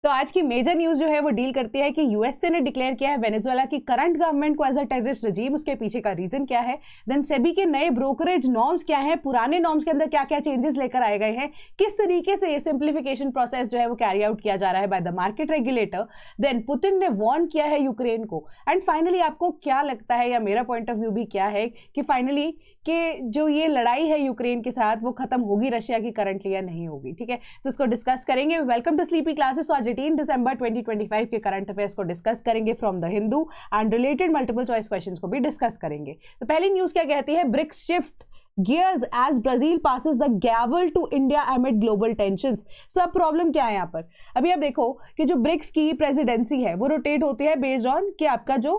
तो आज की मेजर न्यूज जो है वो डील करती है कि यूएसए ने डिक्लेयर किया है वेनेजुएला की करंट गवर्नमेंट को एज अ टेररिस्ट रजीम। उसके पीछे का रीजन क्या है, देन सेबी के नए ब्रोकरेज नॉर्म्स क्या है, पुराने नॉर्म्स के अंदर क्या क्या चेंजेस लेकर आए गए हैं, किस तरीके से ये सिंप्लीफिकेशन प्रोसेस जो है वो कैरी आउट किया जा रहा है by the market regulator, then Putin ने वार्न किया है यूक्रेन को, एंड फाइनली आपको क्या लगता है या मेरा पॉइंट ऑफ व्यू भी क्या है कि फाइनली कि जो ये लड़ाई है यूक्रेन के साथ वो खत्म होगी रशिया की करंटली या नहीं होगी। ठीक है, तो इसको डिस्कस करेंगे। Welcome to sleepy classes. आज 18 दिसंबर 2025 के करंट अफेयर्स को डिस्कस करेंगे from the Hindu and related multiple choice questions को भी डिस्कस करेंगे। तो पहली न्यूज क्या कहती है, BRICS shift gears as Brazil passes the gavel to India amid global tensions। सो अब प्रॉब्लम क्या है यहाँ पर, अभी आप देखो कि जो ब्रिक्स की प्रेसिडेंसी है वो रोटेट होती है बेस्ड ऑन कि आपका जो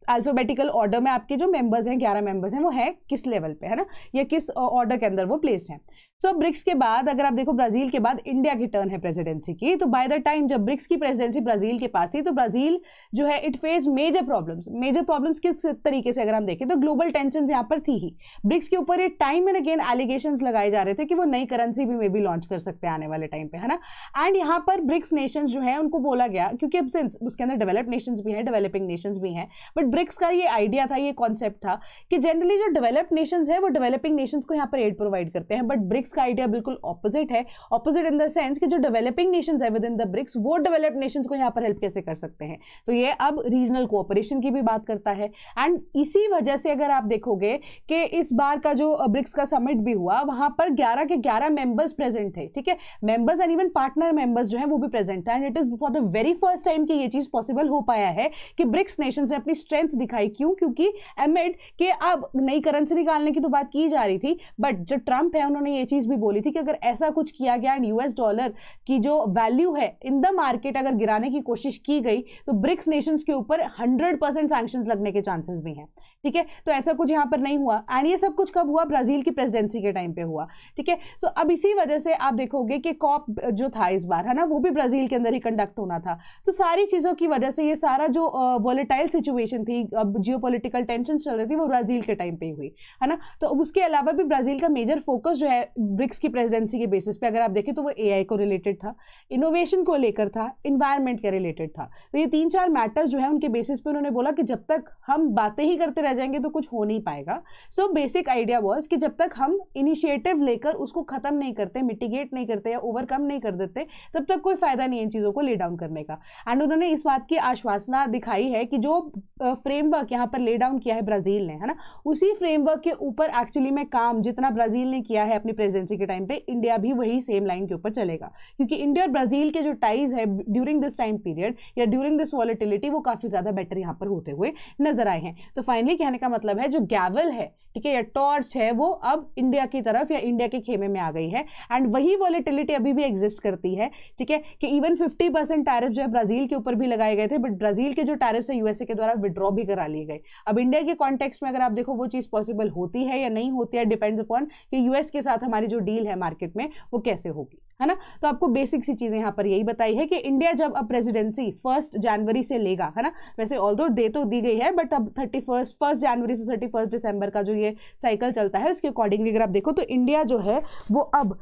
अल्फाबेटिकल ऑर्डर में आपके जो मेंबर्स हैं 11 मेंबर्स हैं वो है किस लेवल पे, है ना, या किस ऑर्डर के अंदर वो प्लेस्ड हैं। सो ब्रिक्स के बाद अगर आप देखो ब्राजील के बाद इंडिया की टर्न है प्रेसिडेंसी की, तो बाय द टाइम जब ब्रिक्स की प्रेसिडेंसी ब्राजील के पास थी तो ब्राजील जो है इट फेस मेजर प्रॉब्लम्स किस तरीके से अगर हम देखें तो ग्लोबल टेंशन यहाँ पर थी ही। ब्रिक्स के ऊपर ये टाइम एंड अगेन एलिगेशंस लगाए जा रहे थे कि वो नई करेंसी भी मे बी लॉन्च कर सकते हैं आने वाले टाइम पे, है ना। एंड यहाँ पर ब्रिक्स नेशंस जो है उनको बोला गया, क्योंकि अब सिंस उसके अंदर डेवलप्ड नेशंस भी हैं, डेवलपिंग नेशंस भी हैं, बट ब्रिक्स का ये आइडिया था, ये कॉन्सेप्ट था कि जनरली जो डेवलप्ड नेशंस है वो डेवलपिंग नेशंस को यहाँ पर एड प्रोवाइड करते हैं, बट ब्रिक्स का आइडिया बिल्कुल ऑपोजिट है। ऑपोजिट इन द सेंस कि जो डेवलपिंग नेशंस है विद इन द ब्रिक्स वो डेवलप्ड नेशंस को यहाँ पर हेल्प कैसे कर सकते हैं। तो ये अब रीजनल कोऑपरेशन की भी बात करता है। एंड इसी वजह से अगर आप देखोगे कि इस बार का जो ब्रिक्स का समिट भी हुआ वहां पर 11 के 11 मेंबर्स प्रेजेंट थे। ठीक है, members and even partner members जो है वो भी प्रेजेंट थे, and it is for the very first time कि ये चीज पॉसिबल हो पाया है कि ब्रिक्स नेशंस ने अपनी स्ट्रेंथ दिखाई। क्यों? क्योंकि एमिड के अब नई करेंसी निकालने की तो बात की जा रही थी, बट जो ट्रंप है उन्होंने ये चीज भी बोली थी कि अगर ऐसा कुछ किया गया एंड यूएस डॉलर की जो वैल्यू है इन द मार्केट अगर गिराने की कोशिश की गई तो ब्रिक्स नेशंस के ऊपर 100% सैंक्शंस लगने के चांसेस भी हैं। ठीक है, तो ऐसा कुछ यहां पर नहीं हुआ, एंड ये सब कुछ कब हुआ, ब्राजील की प्रेसिडेंसी के टाइम पे हुआ। ठीक है, सो अब इसी वजह से आप देखोगे कि कॉप जो था इस बार, है ना, वो भी ब्राजील के अंदर ही कंडक्ट होना था। तो सारी चीजों की वजह से ये सारा जो वॉलेटाइल सिचुएशन थी, अब जियोपॉलिटिकल टेंशन चल रही थी, वो ब्राजील के टाइम पे हुई, है ना। तो उसके अलावा भी ब्राजील का मेजर फोकस जो है ब्रिक्स की प्रेसिडेंसी के बेसिस पे अगर आप देखें तो वो एआई को रिलेटेड था, इनोवेशन को लेकर था, इन्वायरमेंट के रिलेटेड था। तो ये 3-4 मैटर्स जो है उनके बेसिस पे उन्होंने बोला कि जब तक हम बातें ही करते रह जाएंगे तो कुछ हो नहीं पाएगा। सो बेसिक आइडिया वाज कि जब तक हम इनिशिएटिव लेकर उसको खत्म नहीं करते, मिटिगेट नहीं करते या ओवरकम नहीं कर देते, तब तक कोई फायदा नहीं है इन चीजों को ले डाउन करने का। एंड उन्होंने इस बात की आश्वासना दिखाई है कि जो फ्रेमवर्क यहाँ पर ले डाउन किया है ब्राजील ने, है ना, उसी फ्रेमवर्क के ऊपर एक्चुअली में काम जितना ब्राजील ने किया है अपनी प्रेसिडेंसी के टाइम पे, इंडिया भी वही सेम लाइन के ऊपर चलेगा। क्योंकि इंडिया और ब्राजील के जो टाइज है ड्यूरिंग दिस टाइम पीरियड या ड्यूरिंग दिस वॉलेटिलिटी वो काफी ज्यादा बेटर यहाँ पर होते हुए नजर आए हैं। तो फाइनली कहने का मतलब है जो गैवल है, ठीक है, या टॉर्च है, वो अब इंडिया की तरफ या इंडिया के खेमे में आ गई है, एंड वही वॉलेटिलिटी अभी भी एग्जिस्ट करती है। ठीक है, कि इवन 50% टैरिफ जो है ब्राजील के ऊपर भी लगाए गए थे, बट ब्राजील के जो टैरिफ है यूएसए के द्वारा विड्रॉ भी करा लिए गए। अब इंडिया के कॉन्टेक्स्ट में अगर आप देखो वो चीज पॉसिबल होती है या नहीं होती है, डिपेंड्स अपॉन कि यूएस के साथ हमारी जो डील है मार्केट में वो कैसे होगी, है ना। तो आपको बेसिक सी चीजें यहाँ पर यही बताई है कि इंडिया जब अब प्रेसिडेंसी 1 जनवरी से लेगा, है ना, वैसे ऑल्दो दे तो दी गई है, बट अब 1 जनवरी से 31 दिसंबर का जो ये साइकिल चलता है उसके अकॉर्डिंगली अगर आप देखो तो इंडिया जो है वो अब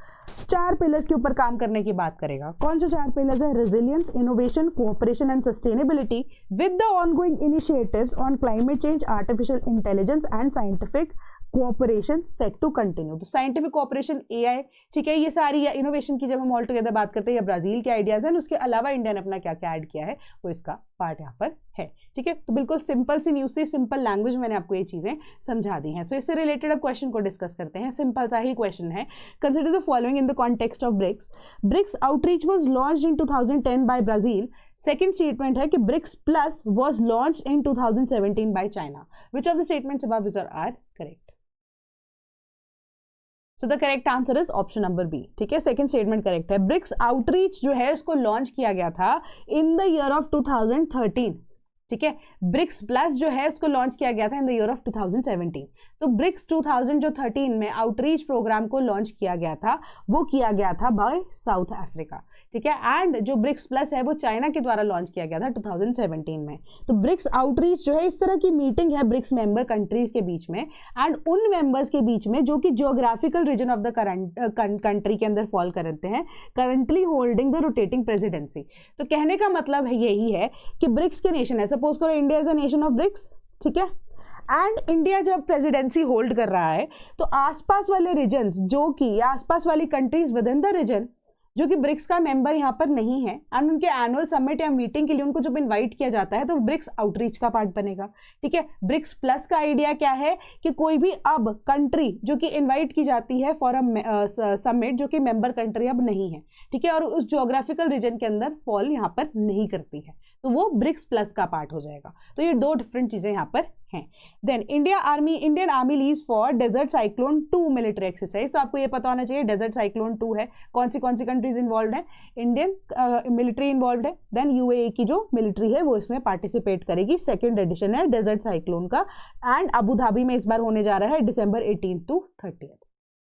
4 पिलर्स के ऊपर काम करने की बात करेगा। कौन से 4 पिलर्स है? Resilience, innovation, cooperation and sustainability with the ongoing initiatives on climate change, artificial intelligence and scientific cooperation set to continue. तो साइंटिफिक कोऑपरेशन, एआई, ठीक है, ये सारी या इनोवेशन की जब हम ऑल टुगेदर बात करते हैं या ब्राजील के आइडियाज हैं, उसके अलावा इंडिया ने अपना क्या क्या ऐड किया है वो इसका पार्ट यहाँ पर है। ठीक है, तो बिल्कुल सिंपल सी न्यूज से सिंपल लैंग्वेज मैंने आपको ये चीजें समझा दी हैं। सो इससे रिलेटेड अब क्वेश्चन को डिस्कस करते हैं। सिंपल सा ही क्वेश्चन है, consider the following in the context of BRICS. BRICS outreach was launched in 2010 by Brazil. Second statement है कि BRICS plus was launched in 2017 by China. Which of the statements above are correct? So the correct answer is option number B. ठीक है, second statement correct है। BRICS outreach जो है उसको launch किया गया था इन द ईयर ऑफ 2013। ठीक है। ब्रिक्स प्लस जो है उसको लॉन्च किया गया था इन द ईयर ऑफ 2017। तो ब्रिक्स 2013 में आउटरीच प्रोग्राम को लॉन्च किया गया था, वो किया गया था बाय साउथ अफ्रीका, ठीक है। एंड जो ब्रिक्स प्लस है वो चाइना के द्वारा लॉन्च किया गया था 2017 में। तो ब्रिक्स आउटरीच जो है इस तरह की मीटिंग है ब्रिक्स मेंबर कंट्रीज के बीच में एंड उन मेंबर्स के बीच में जो कि geographical region of the country के अंदर फॉल करते हैं, currently holding the rotating presidency. तो कहने का मतलब है यही है कि ब्रिक्स के नेशन है, सपोज करो India is a nation of BRICS, ठीक है, एंड इंडिया जब प्रेसिडेंसी होल्ड कर रहा है तो आसपास वाले रीजन्स जो कि आसपास वाली countries within the region जो कि ब्रिक्स का मेंबर यहाँ पर नहीं है एंड उनके एनुअल समिट या मीटिंग के लिए उनको जब इनवाइट किया जाता है तो ब्रिक्स आउटरीच का पार्ट बनेगा, ठीक है। ब्रिक्स प्लस का आइडिया क्या है कि कोई भी अब कंट्री जो कि इनवाइट की जाती है फॉर अ समिट जो कि मेंबर कंट्री अब नहीं है, ठीक है, और उस ज्योग्राफिकल रीजन के अंदर फॉल यहाँ पर नहीं करती है, तो वो ब्रिक्स प्लस का पार्ट हो जाएगा। तो ये दो डिफरेंट चीजें यहाँ पर हैं। Then Indian army leaves for desert cyclone 2 military exercise. तो आपको ये पता होना चाहिए डेजर्ट साइक्लोन 2 है, कौन सी कंट्रीज इन्वॉल्व है, इंडियन मिलिट्री इन्वॉल्व है, देन यूएई की जो मिलिट्री है वो इसमें पार्टिसिपेट करेगी। सेकेंड एडिशन है डेजर्ट साइक्लोन का एंड अबू धाबी में इस बार होने जा रहा है December 18 to 30,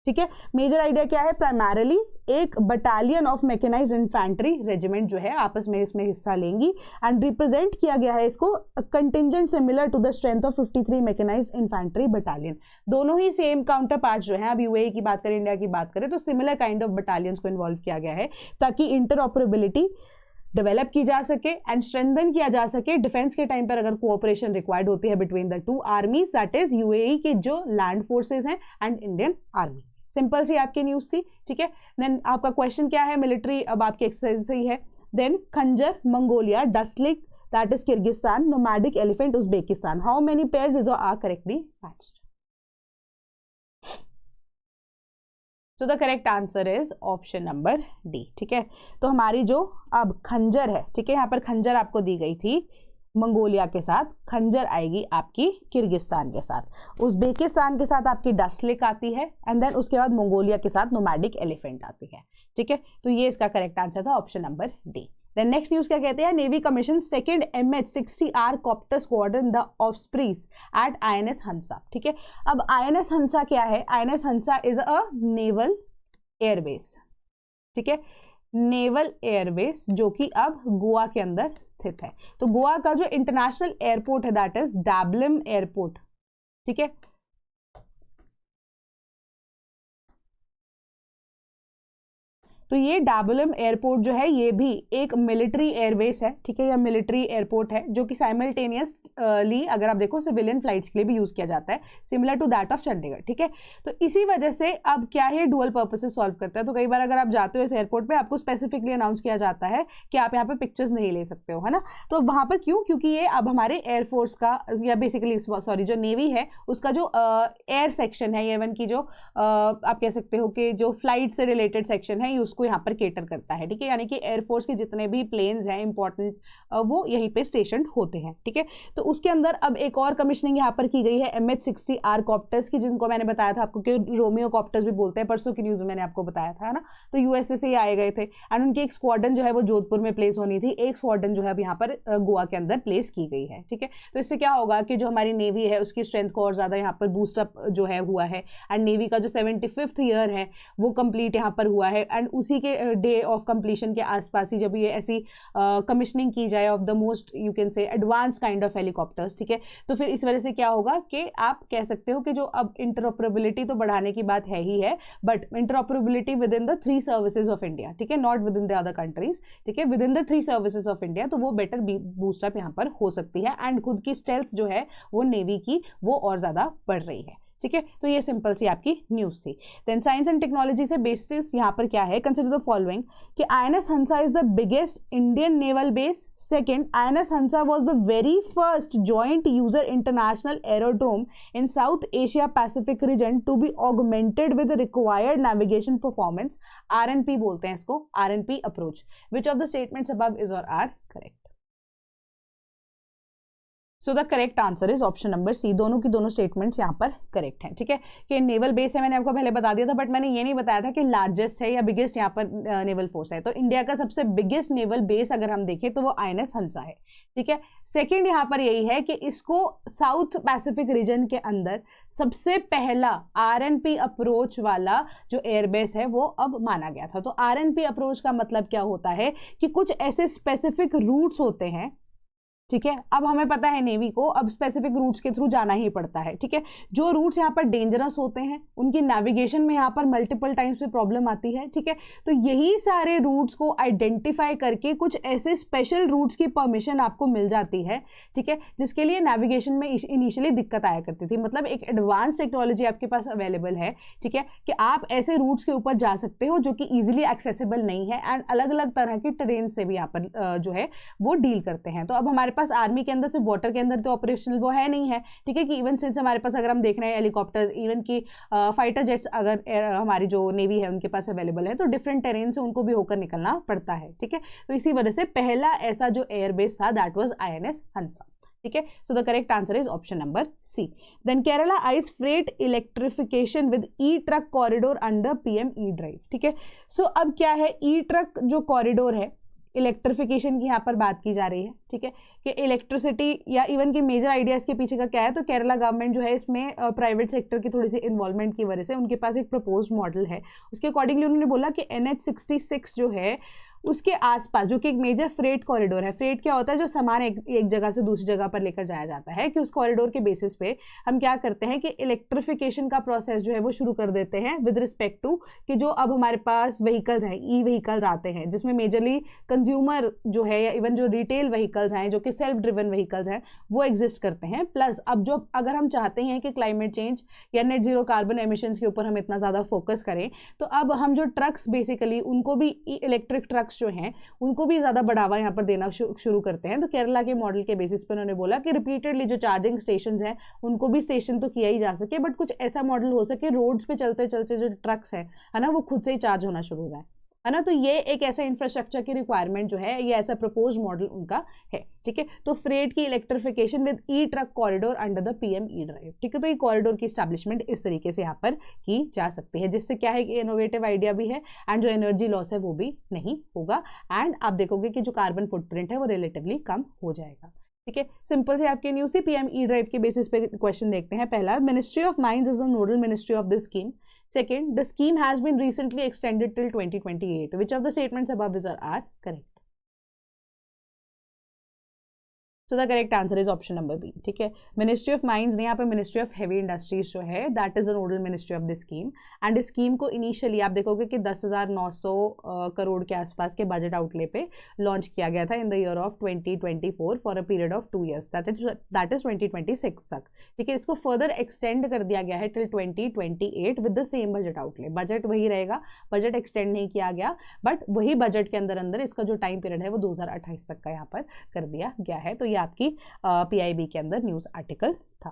ठीक है। मेजर आइडिया क्या है, प्राइमरली एक battalion of mechanised infantry regiment जो है आपस में इसमें हिस्सा लेंगी एंड रिप्रेजेंट किया गया है इसको contingent similar to the strength of 53 mechanised infantry battalion. दोनों ही सेम काउंटर पार्ट जो है, अब यूएई की बात करें इंडिया की बात करें तो सिमिलर काइंड ऑफ बटालियंस को इन्वॉल्व किया गया है ताकि इंटरऑपरेबिलिटी डेवलप की जा सके एंड स्ट्रेंथन किया जा सके डिफेंस के टाइम पर अगर कोऑपरेशन रिक्वायर्ड होती है between the two आर्मीज, that is UAE के जो लैंड फोर्सेज हैं and Indian army. Simple see आपकी न्यूज थी, ठीक है। देन आपका क्वेश्चन क्या है, मिलिट्री अब आपकी एक्सरसाइज सही है। Then Khanjar Mongolia, Dustlik that is Kyrgyzstan, nomadic elephant Uzbekistan, how many pairs is are correctly matched? So the correct answer is option number D, ठीक है। तो हमारी जो अब खंजर है, ठीक है, यहाँ पर खंजर आपको दी गई थी मंगोलिया के साथ, खंजर आएगी आपकी किर्गिस्तान के साथ, उज्बेकिस्तान के साथ आपकी डस्टलिक आती है एंड देन उसके बाद मंगोलिया के साथ नोमैडिक एलिफेंट आती है, ठीक है। तो ये इसका करेक्ट आंसर था option number D. Then next news क्या कहते हैं, navy commission second MH-60R copter squadron the ospreys at INS Hansa, ठीक है। अब INS हंसा क्या है, INS Hansa is a naval airbase, ठीक है, नेवल एयरबेस जो कि अब गोवा के अंदर स्थित है। तो गोवा का जो इंटरनेशनल एयरपोर्ट है दैट इज डैबलिम एयरपोर्ट, ठीक है। तो ये डैबलिम एयरपोर्ट जो है ये भी एक मिलिट्री एयरबेस है, ठीक है, या मिलिट्री एयरपोर्ट है जो कि साइमल्टेनियसली अगर आप देखो सिविलियन फ्लाइट्स के लिए भी यूज किया जाता है, similar to that of Chandigarh, ठीक है। तो इसी वजह से अब क्या है, डुअल पर्पसेस सॉल्व करता है। तो कई बार अगर आप जाते हो इस एयरपोर्ट पे आपको स्पेसिफिकली अनाउंस किया जाता है कि आप यहाँ पे पिक्चर्स नहीं ले सकते हो, है ना। तो वहां पर क्यों, क्योंकि ये अब हमारे एयरफोर्स का या बेसिकली सॉरी जो नेवी है उसका जो एयर सेक्शन है, एवन की जो आप कह सकते हो कि जो फ्लाइट से रिलेटेड सेक्शन है उसको यहाँ पर केटर करता है, ठीक है। यानी कि एयरफोर्स के जितने भी प्लेन्स हैं इंपॉर्टेंट वो यहीं पे स्टेशन होते हैं, ठीक है। तो उसके अंदर अब एक और कमिश्निंग यहाँ पर की गई है MH-60R कॉप्टर्स की, जिनको मैंने बताया था आपको कि रोमियो कॉप्टर्स भी बोलते हैं, परसों की न्यूज में मैंने आपको बताया था, है ना। तो यूएसए से आए गए थे एंड उनकी एक स्क्वाड्रन जो है वो जोधपुर में प्लेस होनी थी, एक स्क्वाड्रन जो है अब यहाँ पर गोवा के अंदर प्लेस की गई है, ठीक है। तो इससे क्या होगा कि जो हमारी नेवी है उसकी स्ट्रेंथ को और ज्यादा यहाँ पर बूस्टअप जो है हुआ है एंड नेवी का जो 75th ईयर है वो कंप्लीट यहाँ पर हुआ है एंड उसी के डे ऑफ कंप्लीशन के आसपास ही जब ये ऐसी कमिश्निंग की जाए of the most you can say advance kind of helicopters, ठीक है। तो फिर इस वजह से क्या होगा कि आप कह सकते हो कि जो अब इंटरऑपरेबिलिटी तो बढ़ाने की बात है ही है, but interoperability with in the 3 services of India, ठीक है, not with in the other countries, ठीक है, with in the 3 services of India, तो वो बेटर बूस्टअप यहाँ पर हो सकती है एंड खुद की स्टेल्थ जो है वो नेवी की वो और ज्यादा बढ़ रही है, ठीक है। तो ये सिंपल सी आपकी न्यूज थी। देन साइंस एंड टेक्नोलॉजी से बेसिस यहाँ पर क्या है, कंसिडर द फॉलोइंग कि INS Hansa is the biggest Indian naval base. Second, INS Hansa was the very first joint user international aerodrome in South Asia Pacific region to be augmented with required navigation performance, RNP बोलते हैं इसको, RNP approach. Which of the statements above is or are correct? So the correct answer is option number C. दोनों की दोनों statements यहाँ पर correct हैं, ठीक है। कि नेवल बेस है, मैंने आपको पहले बता दिया था, बट मैंने ये नहीं बताया था कि लार्जेस्ट है या बिगेस्ट यहाँ पर नेवल फोर्स है। तो इंडिया का सबसे बिगेस्ट नेवल बेस अगर हम देखें तो वो INS हंसा है, ठीक है। सेकेंड यहाँ पर यही है कि इसको साउथ पैसिफिक रीजन के अंदर सबसे पहला RNP अप्रोच वाला जो एयरबेस है वो अब माना गया था। तो RNP अप्रोच का मतलब क्या होता है कि कुछ ऐसे स्पेसिफिक रूट्स होते हैं, ठीक है। अब हमें पता है नेवी को अब स्पेसिफिक रूट्स के थ्रू जाना ही पड़ता है, ठीक है। जो रूट्स यहाँ पर डेंजरस होते हैं उनकी नेविगेशन में यहाँ पर मल्टीपल टाइम्स पे प्रॉब्लम आती है, ठीक है। तो यही सारे रूट्स को आइडेंटिफाई करके कुछ ऐसे स्पेशल रूट्स की परमिशन आपको मिल जाती है, ठीक है, जिसके लिए नेविगेशन में इनिशियली दिक्कत आया करती थी। मतलब एक एडवांस टेक्नोलॉजी आपके पास अवेलेबल है, ठीक है, कि आप ऐसे रूट्स के ऊपर जा सकते हो जो कि ईजिली एक्सेसिबल नहीं है एंड अलग अलग तरह की ट्रेन से भी यहाँ पर जो है वो डील करते हैं। तो अब हमारे पास आर्मी के अंदर सिर्फ वाटर के अंदर तो ऑपरेशनल वो है नहीं है, ठीक है, कि इवन सिंस हमारे पास अगर हम देख रहे हैं हेलीकॉप्टर्स, इवन की फाइटर जेट्स अगर हमारी जो नेवी है उनके पास अवेलेबल है, तो डिफरेंट टेरेन से उनको भी होकर निकलना पड़ता है, ठीक है। तो इसी वजह से पहला ऐसा जो एयरबेस था दैट वाज INS हंसा, ठीक है। So the correct answer is option number C. Then Kerala eyes freight electrification with e-truck corridor under PM e-drive, ठीक है। सो अब क्या है, ई-ट्रक जो कॉरिडोर है, इलेक्ट्रिफिकेशन की यहाँ पर बात की जा रही है, ठीक है, कि इलेक्ट्रिसिटी या इवन की मेजर आइडियाज के पीछे का क्या है। तो केरला गवर्नमेंट जो है इसमें प्राइवेट सेक्टर की थोड़ी सी इन्वॉल्वमेंट की वजह से उनके पास एक प्रपोज्ड मॉडल है, उसके अकॉर्डिंगली उन्होंने बोला कि NH66 जो है उसके आसपास, जो कि एक मेजर फ्रेट कॉरिडोर है, फ्रेट क्या होता है, जो सामान एक जगह से दूसरी जगह पर लेकर जाया जाता है, कि उस कॉरिडोर के बेसिस पे हम क्या करते हैं कि इलेक्ट्रिफिकेशन का प्रोसेस जो है वो शुरू कर देते हैं विद रिस्पेक्ट टू कि जो अब हमारे पास व्हीकल्स हैं, ई-व्हीकल्स आते हैं, जिसमें मेजरली कंज्यूमर जो है या इवन जो रिटेल व्हीकल्स हैं जो कि सेल्फ ड्रिवन व्हीकल्स हैं वो एग्जिस्ट करते हैं। प्लस अब जो अगर हम चाहते हैं कि क्लाइमेट चेंज या नेट जीरो कार्बन एमिशंस के ऊपर हम इतना ज़्यादा फोकस करें, तो अब हम जो ट्रक्स बेसिकली उनको भी इलेक्ट्रिक ट्रक्स जो हैं उनको भी ज़्यादा बढ़ावा यहाँ पर देना शुरू करते हैं। तो केरला के मॉडल के बेसिस पर उन्होंने बोला कि रिपीटेडली जो चार्जिंग स्टेशंस हैं उनको भी स्टेशन तो किया ही जा सके, बट कुछ ऐसा मॉडल हो सके रोड्स पे चलते चलते जो ट्रक्स है ना वो खुद से ही चार्ज होना शुरू हो जाए, है ना। तो ये एक ऐसा इंफ्रास्ट्रक्चर की रिक्वायरमेंट जो है, ये ऐसा प्रपोज मॉडल उनका है, ठीक है। तो फ्रेट की electrification with e-truck corridor under the PM e-drive, ठीक है। तो ये कॉरिडोर की स्टैब्लिशमेंट इस तरीके से यहाँ पर की जा सकती है, जिससे क्या है कि इनोवेटिव आइडिया भी है एंड जो एनर्जी लॉस है वो भी नहीं होगा एंड आप देखोगे कि जो कार्बन फुटप्रिंट है वो रिलेटिवली कम हो जाएगा, ठीक है। सिंपल से आपके न्यू सी PM E-ड्राइव के बेसिस पे क्वेश्चन देखते हैं। पहला, ministry of mines is the nodal ministry of this scheme. Second, the scheme has been recently extended till 2028. Which of the statements above are correct? So the correct answer is option number B, ठीक है। Ministry of mines ने यहाँ पर ministry of heavy industries जो है that is the nodal ministry of this scheme and इस scheme को initially आप देखोगे कि 10,900 करोड़ के आसपास के बजट आउटले पे लॉन्च किया गया था in the year of 2024 for a period of 2 years, that is 2026 तक, ठीक है। इसको फर्दर एक्सटेंड कर दिया गया है till 2028 with the same budget outlay. Budget वही रहेगा, बजट एक्सटेंड नहीं किया गया, बट वही बजट के अंदर अंदर इसका जो टाइम पीरियड है वो 2028 तक का यहाँ पर कर दिया गया है। तो आपकी PIB के अंदर न्यूज आर्टिकल था,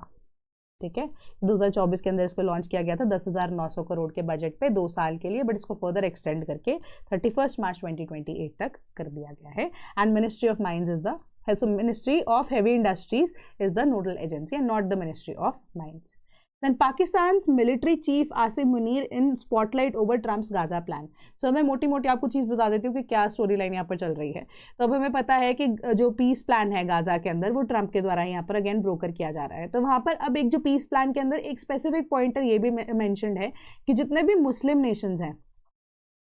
ठीक है। 2024 के अंदर इसको लॉन्च किया गया था 10,900 करोड़ के बजट पे 2 साल के लिए, बट इसको फर्दर एक्सटेंड करके 31 मार्च 2028 तक कर दिया गया है and ministry of mines is the so Ministry of Heavy Industries is the nodal agency and not the Ministry of Mines. Then Pakistan's military chief Asim Munir in spotlight over Trump's Gaza plan. So मैं मोटी मोटी आपको चीज़ बता देती हूँ कि क्या story line यहाँ पर चल रही है। तो अब हमें पता है कि जो पीस प्लान है गाजा के अंदर वो ट्रंप के द्वारा यहाँ पर अगेन ब्रोकर किया जा रहा है। तो वहाँ पर अब एक जो पीस प्लान के अंदर एक स्पेसिफिक पॉइंटर ये भी मेंशन्ड है कि जितने भी मुस्लिम नेशंस हैं,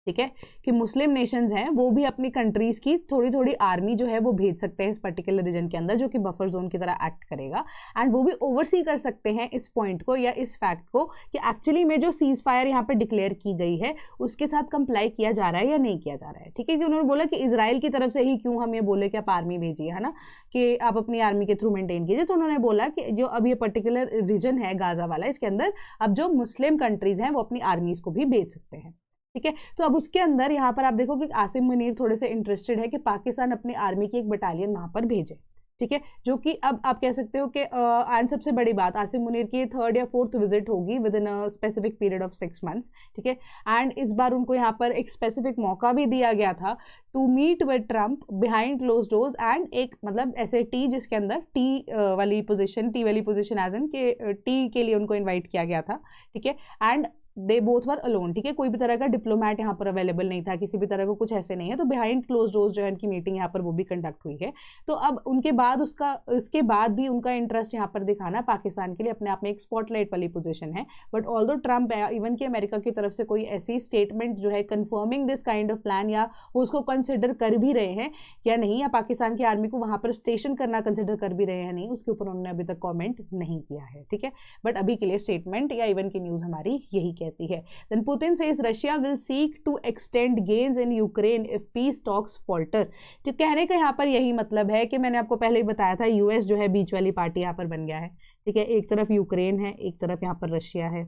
ठीक है, कि मुस्लिम नेशंस हैं वो भी अपनी कंट्रीज की थोड़ी थोड़ी आर्मी जो है वो भेज सकते हैं इस पर्टिकुलर रीजन के अंदर, जो कि बफर जोन की तरह एक्ट करेगा एंड वो भी ओवरसी कर सकते हैं इस पॉइंट को या इस फैक्ट को कि एक्चुअली में जो सीज फायर यहाँ पे डिक्लेयर की गई है उसके साथ कंप्लाई किया जा रहा है या नहीं किया जा रहा है, ठीक है। कि उन्होंने बोला कि इजराइल की तरफ से ही क्यों हम ये बोले कि आप आर्मी भेजिए, है ना, कि आप अपनी आर्मी के थ्रू मेंटेन कीजिए। तो उन्होंने बोला कि जो अब ये पर्टिकुलर रीजन है गाजा वाला, इसके अंदर अब जो मुस्लिम कंट्रीज हैं वो अपनी आर्मीज को भी भेज सकते हैं, ठीक है। तो अब उसके अंदर यहाँ पर आप देखो कि आसिम मुनीर थोड़े से इंटरेस्टेड है कि पाकिस्तान अपनी आर्मी की एक बटालियन वहां पर भेजे, ठीक है, जो कि अब आप कह सकते हो कि एंड सबसे बड़ी बात, आसिम मुनीर की 3rd या 4th विजिट होगी with in a specific period of 6 months. ठीक है, एंड इस बार उनको यहाँ पर एक स्पेसिफिक मौका भी दिया गया था to meet with Trump behind closed doors, and एक मतलब ऐसे टी जिसके अंदर टी वाली पोजिशन एज इन के टी के लिए उनको इन्वाइट किया गया था। ठीक है, and they both were alone. ठीक है, कोई भी तरह का डिप्लोमेट यहाँ पर अवेलेबल नहीं था, किसी भी तरह का कुछ ऐसे नहीं है, तो बिहाइंड क्लोज डोर्स जो है उनकी मीटिंग यहाँ पर वो भी कंडक्ट हुई है। तो अब उनके बाद इसके बाद भी उनका इंटरेस्ट यहाँ पर दिखाना पाकिस्तान के लिए अपने आप में एक स्पॉटलाइट वाली पोजीशन है। बट ऑल्दो ट्रम्प इवन कि अमेरिका की तरफ से कोई ऐसी स्टेटमेंट जो है confirming this kind of plan, या वो उसको कंसिडर कर भी रहे हैं या नहीं, या पाकिस्तान की आर्मी को वहां पर स्टेशन करना कंसिडर कर भी रहे हैं नहीं, उसके ऊपर उन्होंने अभी तक कॉमेंट नहीं किया है। ठीक है, बट अभी के लिए स्टेटमेंट या इवन की न्यूज हमारी यही कहती है। Then Putin says Russia will seek to extend gains in Ukraine if peace talks falter। तो कहने का यहाँ पर यही मतलब है कि मैंने आपको पहले ही बताया था, यूएस जो है बीच वाली पार्टी यहाँ पर बन गया है। ठीक है, एक तरफ यूक्रेन है, एक तरफ यहाँ पर रशिया है।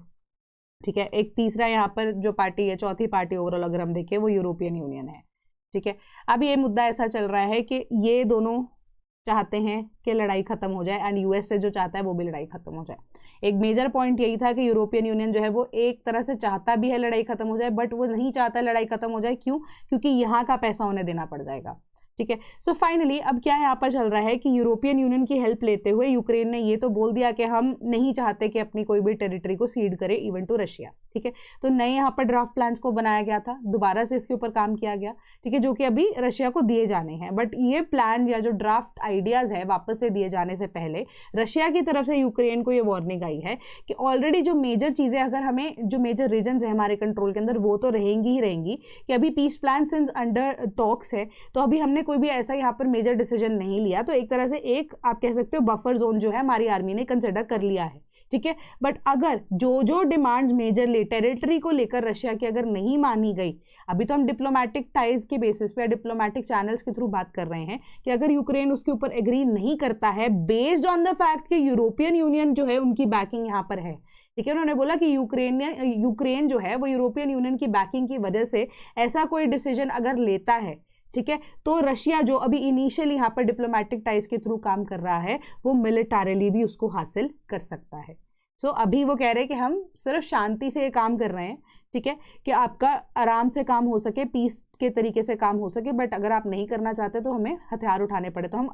ठीक है, एक तीसरा यहाँ पर जो पार्टी है, चौथी पार्टी ओवरऑल अगर हम देखें वो यूरोपियन यूनियन है। ठीक है, अब ये मुद्दा ऐसा चल रहा है कि ये दोनों चाहते हैं कि लड़ाई खत्म हो जाए, एंड यूएस से जो चाहता है वो भी लड़ाई खत्म हो जाए। एक मेजर पॉइंट यही था कि यूरोपियन यूनियन जो है वो एक तरह से चाहता भी है लड़ाई खत्म हो जाए, बट वो नहीं चाहता लड़ाई खत्म हो जाए। क्यों? क्योंकि यहाँ का पैसा उन्हें देना पड़ जाएगा। ठीक है, सो फाइनली अब क्या यहाँ पर चल रहा है कि यूरोपियन यूनियन की हेल्प लेते हुए यूक्रेन ने ये तो बोल दिया कि हम नहीं चाहते कि अपनी कोई भी टेरिटरी को सीड करे इवन टू रशिया। ठीक है, तो नए यहाँ पर ड्राफ्ट प्लान्स को बनाया गया था, दोबारा से इसके ऊपर काम किया गया। ठीक है, जो कि अभी रशिया को दिए जाने हैं, बट ये प्लान या जो ड्राफ्ट आइडियाज है वापस से दिए जाने से पहले रशिया की तरफ से यूक्रेन को ये वार्निंग आई है कि ऑलरेडी जो मेजर चीजें, अगर हमें जो मेजर रीजन है हमारे कंट्रोल के अंदर वो तो रहेंगी ही रहेंगी, कि अभी peace plan since under talks है, तो अभी हमने कोई भी ऐसा यहाँ पर मेजर डिसीजन नहीं लिया, तो एक तरह से एक आप कह सकते हो बफर जोन जो है हमारी आर्मी ने कंसिडर कर लिया है। ठीक है, बट अगर जो डिमांड्स मेजरली टेरिटरी को लेकर रशिया की अगर नहीं मानी गई, अभी तो हम डिप्लोमेटिक टाइज के बेसिस पे, डिप्लोमेटिक चैनल्स के थ्रू बात कर रहे हैं कि अगर यूक्रेन उसके ऊपर एग्री नहीं करता है बेस्ड ऑन द फैक्ट कि यूरोपियन यूनियन जो है उनकी बैकिंग यहाँ पर है। ठीक है, उन्होंने बोला कि यूक्रेन जो है वो यूरोपियन यूनियन की बैकिंग की वजह से ऐसा कोई डिसीजन अगर लेता है, ठीक है, तो रशिया जो अभी इनिशियली यहाँ पर डिप्लोमेटिक टाइज के थ्रू काम कर रहा है वो मिलिटरीली भी उसको हासिल कर सकता है। सो अभी वो कह रहे हैं कि हम सिर्फ शांति से ये काम कर रहे हैं। ठीक है, कि आपका आराम से काम हो सके, पीस के तरीके से काम हो सके, बट अगर आप नहीं करना चाहते तो हमें हथियार उठाने पड़े तो हम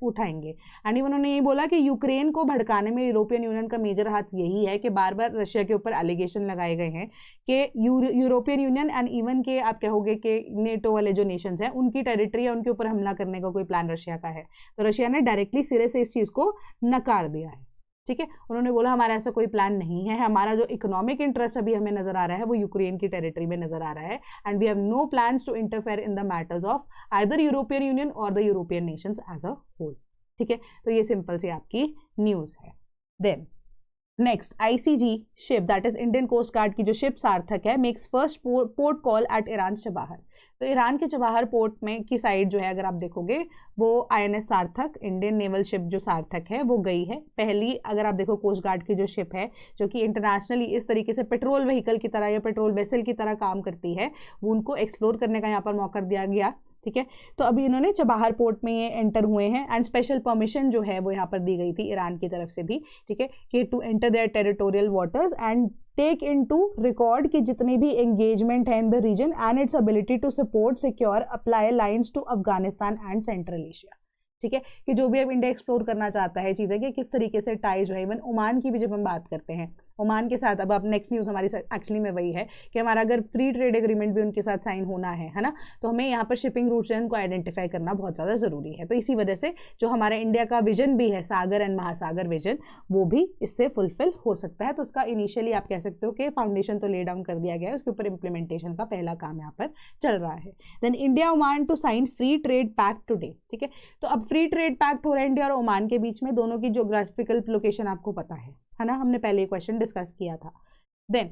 उठाएंगे। एंड उन्होंने ये बोला कि यूक्रेन को भड़काने में यूरोपियन यूनियन का मेजर हाथ यही है कि बार बार रशिया के ऊपर एलिगेशन लगाए गए हैं कि यूरोपियन यूनियन एंड इवन के आप कहोगे कि नेटो वाले जो नेशंस हैं उनकी टेरिटरी है, उनके ऊपर हमला करने का कोई प्लान रशिया का है, तो रशिया ने डायरेक्टली सिरे से इस चीज़ को नकार दिया है। ठीक है, उन्होंने बोला हमारा ऐसा कोई प्लान नहीं है, हमारा जो इकोनॉमिक इंटरेस्ट अभी हमें नजर आ रहा है वो यूक्रेन की टेरिटरी में नजर आ रहा है, and we have no plans to interfere in the matters of either European Union or the European nations as a whole. ठीक है, तो ये सिंपल सी आपकी न्यूज है। Then next, ICG ship that is Indian Coast Guard की जो ship Sarthak है makes first port call at Iran Chabahar. तो ईरान के चबाहर पोर्ट में की साइड जो है अगर आप देखोगे वो आईएनएस सार्थक, इंडियन नेवल शिप जो सार्थक है वो गई है। पहली अगर आप देखो कोस्ट गार्ड की जो शिप है जो कि इंटरनेशनली इस तरीके से पेट्रोल व्हीकल की तरह या पेट्रोल वेसल की तरह काम करती है, वो उनको एक्सप्लोर करने का यहाँ पर मौका दिया गया। ठीक है, तो अभी इन्होंने चबाहर पोर्ट में ये एंटर हुए हैं, एंड स्पेशल परमिशन जो है वो यहाँ पर दी गई थी ईरान की तरफ से भी। ठीक है, कि to enter their territorial waters and take into record की जितनी भी एंगेजमेंट है in the region and its ability to support secure supply lines to Afghanistan and Central Asia. ठीक है, कि जो भी अब इंडिया एक्सप्लोर करना चाहता है चीज़ें कि किस तरीके से टाई जो है, इवन ओमान की भी जब हम बात करते हैं ओमान के साथ, अब आप नेक्स्ट न्यूज़ हमारी एक्चुअली में वही है कि हमारा अगर फ्री ट्रेड एग्रीमेंट भी उनके साथ साइन होना है ना, तो हमें यहाँ पर शिपिंग रूट्स हैं उनको आइडेंटिफाई करना बहुत ज़्यादा ज़रूरी है। तो इसी वजह से जो हमारा इंडिया का विजन भी है सागर एंड महासागर विजन, वो भी इससे फुलफिल हो सकता है। तो उसका इनिशियली आप कह सकते हो कि फाउंडेशन तो ले डाउन कर दिया गया है, उसके ऊपर इंप्लीमेंटेशन का पहला काम यहाँ पर चल रहा है। Then India Oman to sign free trade pact today. ठीक है, तो अब फ्री ट्रेड पैक्ट हो रहा है इंडिया और ओमान के बीच में, दोनों की जोग्राफिकल लोकेशन आपको पता है ना, हमने पहले क्वेश्चन डिस्कस किया था। देन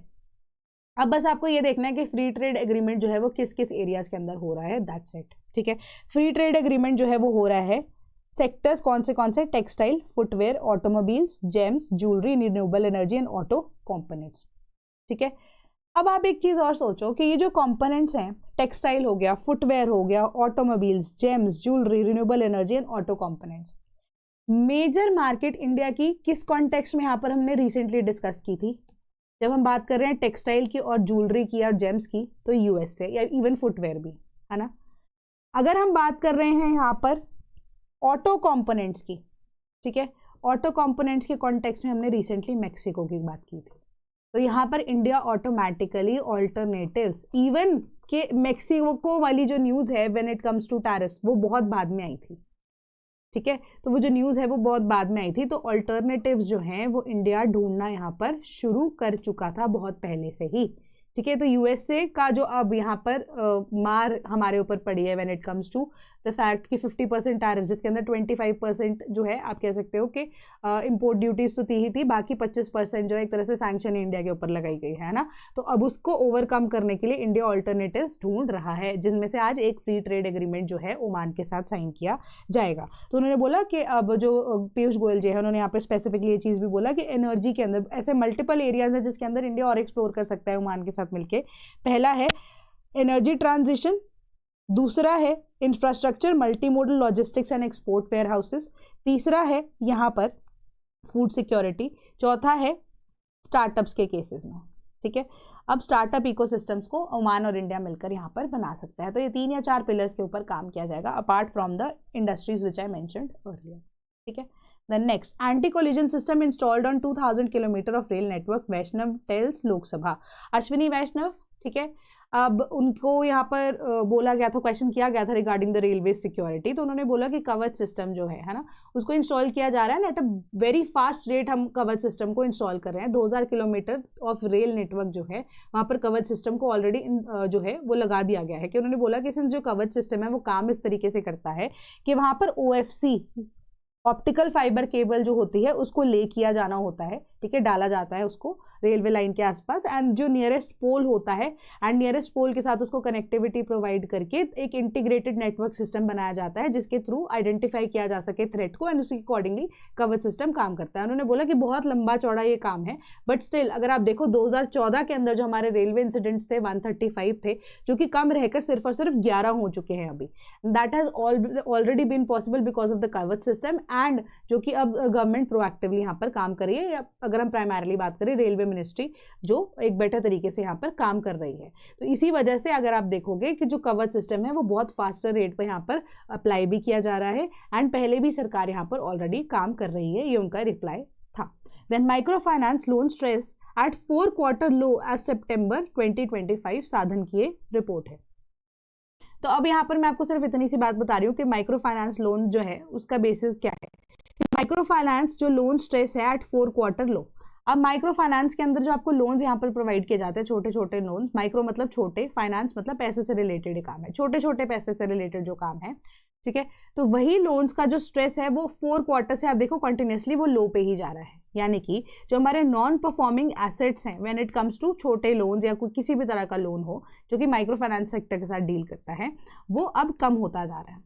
अब बस आपको ये देखना है कि फ्री ट्रेड एग्रीमेंट जो है वो किस किस एरियाज के अंदर हो रहा है, दैट्स इट। ठीक है, फ्री ट्रेड एग्रीमेंट जो है वो हो रहा है सेक्टर्स कौन से textile, footwear, automobiles, gems, jewellery, renewable energy and auto components. ठीक है, अब आप एक चीज़ और सोचो कि ये जो कंपोनेंट्स हैं, टेक्सटाइल हो गया, फुटवेयर हो गया, automobiles, gems, jewellery, renewable energy and auto components, major market India की किस कॉन्टेक्स्ट में यहाँ पर हमने रिसेंटली डिस्कस की थी? जब हम बात कर रहे हैं टेक्सटाइल की और ज्वेलरी की और जेम्स की, तो यूएसए या इवन फुटवेयर भी, है ना। अगर हम बात कर रहे हैं यहाँ पर ऑटो कंपोनेंट्स की, ठीक है, ऑटो कंपोनेंट्स के कॉन्टेक्स्ट में हमने रिसेंटली मैक्सिको की बात की थी। तो यहाँ पर इंडिया ऑटोमेटिकली ऑल्टरनेटिव्स, इवन के मैक्सिको वाली जो न्यूज़ है when it comes to tariffs, वो बहुत बाद में आई थी, ठीक है। तो वो जो न्यूज़ है वो बहुत बाद में आई थी। तो ऑल्टरनेटिव्स जो हैं वो इंडिया ढूंढना यहाँ पर शुरू कर चुका था बहुत पहले से ही, ठीक है। तो यूएसए का जो अब यहाँ पर मार हमारे ऊपर पड़ी है when it comes to the fact कि 50% टैरिफ, जिसके अंदर 25% जो है आप कह सकते हो कि इंपोर्ट ड्यूटीज तो ही थी, बाकी 25% जो है एक तरह से सैंक्शन इंडिया के ऊपर लगाई गई है ना। तो अब उसको ओवरकम करने के लिए इंडिया ऑल्टरनेटिव्स ढूंढ रहा है, जिनमें से आज एक फ्री ट्रेड एग्रीमेंट जो है ओमान के साथ साइन किया जाएगा। तो उन्होंने बोला कि अब जो पीयूष गोयल जी है उन्होंने यहाँ पर स्पेसिफिकली ये चीज़ भी बोला कि एनर्जी के अंदर ऐसे मल्टीपल एरियाज है जिसके अंदर इंडिया और एक्सप्लोर कर सकता है ओमान के साथ मिलकर। पहला है एनर्जी ट्रांजिशन, दूसरा है infrastructure, multi modal logistics and export warehouses, तीसरा है यहाँ पर फूड सिक्योरिटी, चौथा है स्टार्टअप्स के केसेस में, ठीक है। अब स्टार्टअप इकोसिस्टम्स को ओमान और इंडिया मिलकर यहाँ पर बना सकता है। तो ये 3 या 4 पिलर्स के ऊपर काम किया जाएगा apart from the industries which I mentioned earlier, ठीक है। Then next, anti-collision system installed on 2000 kilometre of rail network, Vaishnaw tells Lok Sabha. Ashwini Vaishnaw, ठीक है, अब उनको यहाँ पर बोला गया था, क्वेश्चन किया गया था रिगार्डिंग द रेलवे सिक्योरिटी। तो उन्होंने बोला कि कवच सिस्टम जो है ना, उसको इंस्टॉल किया जा रहा है, at a very fast rate हम कवच सिस्टम को इंस्टॉल कर रहे हैं। 2000 किलोमीटर ऑफ रेल नेटवर्क जो है वहाँ पर कवच सिस्टम को ऑलरेडी जो है वो लगा दिया गया है। कि उन्होंने बोला कि सिंस जो कवच सिस्टम है वो काम इस तरीके से करता है कि वहाँ पर OFC ऑप्टिकल फाइबर केबल जो होती है उसको ले किया जाना होता है, ठीक है, डाला जाता है उसको रेलवे लाइन के आसपास, एंड जो नियरेस्ट पोल होता है एंड नियरेस्ट पोल के साथ उसको कनेक्टिविटी प्रोवाइड करके एक इंटीग्रेटेड नेटवर्क सिस्टम बनाया जाता है जिसके थ्रू आइडेंटिफाई किया जा सके थ्रेट को, एंड उसके अकॉर्डिंगली कवच सिस्टम काम करता है। उन्होंने बोला कि बहुत लंबा चौड़ा ये काम है, बट स्टिल अगर आप देखो 2014 के अंदर जो हमारे रेलवे इंसिडेंट्स थे 135 थे, जो कि कम रहकर सिर्फ और सिर्फ 11 हो चुके हैं अभी। That has already been possible because of the Kavach system, and जो कि अब गवर्नमेंट प्रोएक्टिवली यहाँ पर काम कर रही है, या अगर हम प्राइमरली बात करें रेलवे मिनिस्ट्री जो एक बेटर तरीके से यहाँ पर काम कर रही है। तो इसी वजह से अगर आप देखोगे कि जो कवच सिस्टम है वो बहुत फास्टर रेट पर यहाँ पर अप्लाई भी किया जा रहा है, एंड पहले भी सरकार यहाँ पर ऑलरेडी काम कर रही है, ये उनका रिप्लाई था। Then micro finance loan stress at 4 quarter low as September 2025 Sa-Dhan की रिपोर्ट है। तो अब यहाँ पर मैं आपको सिर्फ इतनी सी बात बता रही हूँ कि माइक्रो फाइनेंस लोन जो है उसका बेसिस क्या है। माइक्रो फाइनेंस जो लोन स्ट्रेस है एट 4 क्वार्टर लो। अब माइक्रो फाइनेंस के अंदर जो आपको लोन्स यहाँ पर प्रोवाइड किए जाते हैं, छोटे छोटे लोन्स, माइक्रो मतलब छोटे, फाइनेंस मतलब पैसे से रिलेटेड काम है, छोटे छोटे पैसे से रिलेटेड जो काम है, ठीक है। तो वही लोन्स का जो स्ट्रेस है वो 4 क्वार्टर से आप देखो कंटिन्यूसली वो लो पे ही जा रहा है। यानी कि जो हमारे नॉन परफॉर्मिंग एसेट्स हैं व्हेन इट कम्स टू छोटे लोन्स या कोई किसी भी तरह का लोन हो जो कि माइक्रो फाइनेंस सेक्टर के साथ डील करता है, वो अब कम होता जा रहा है,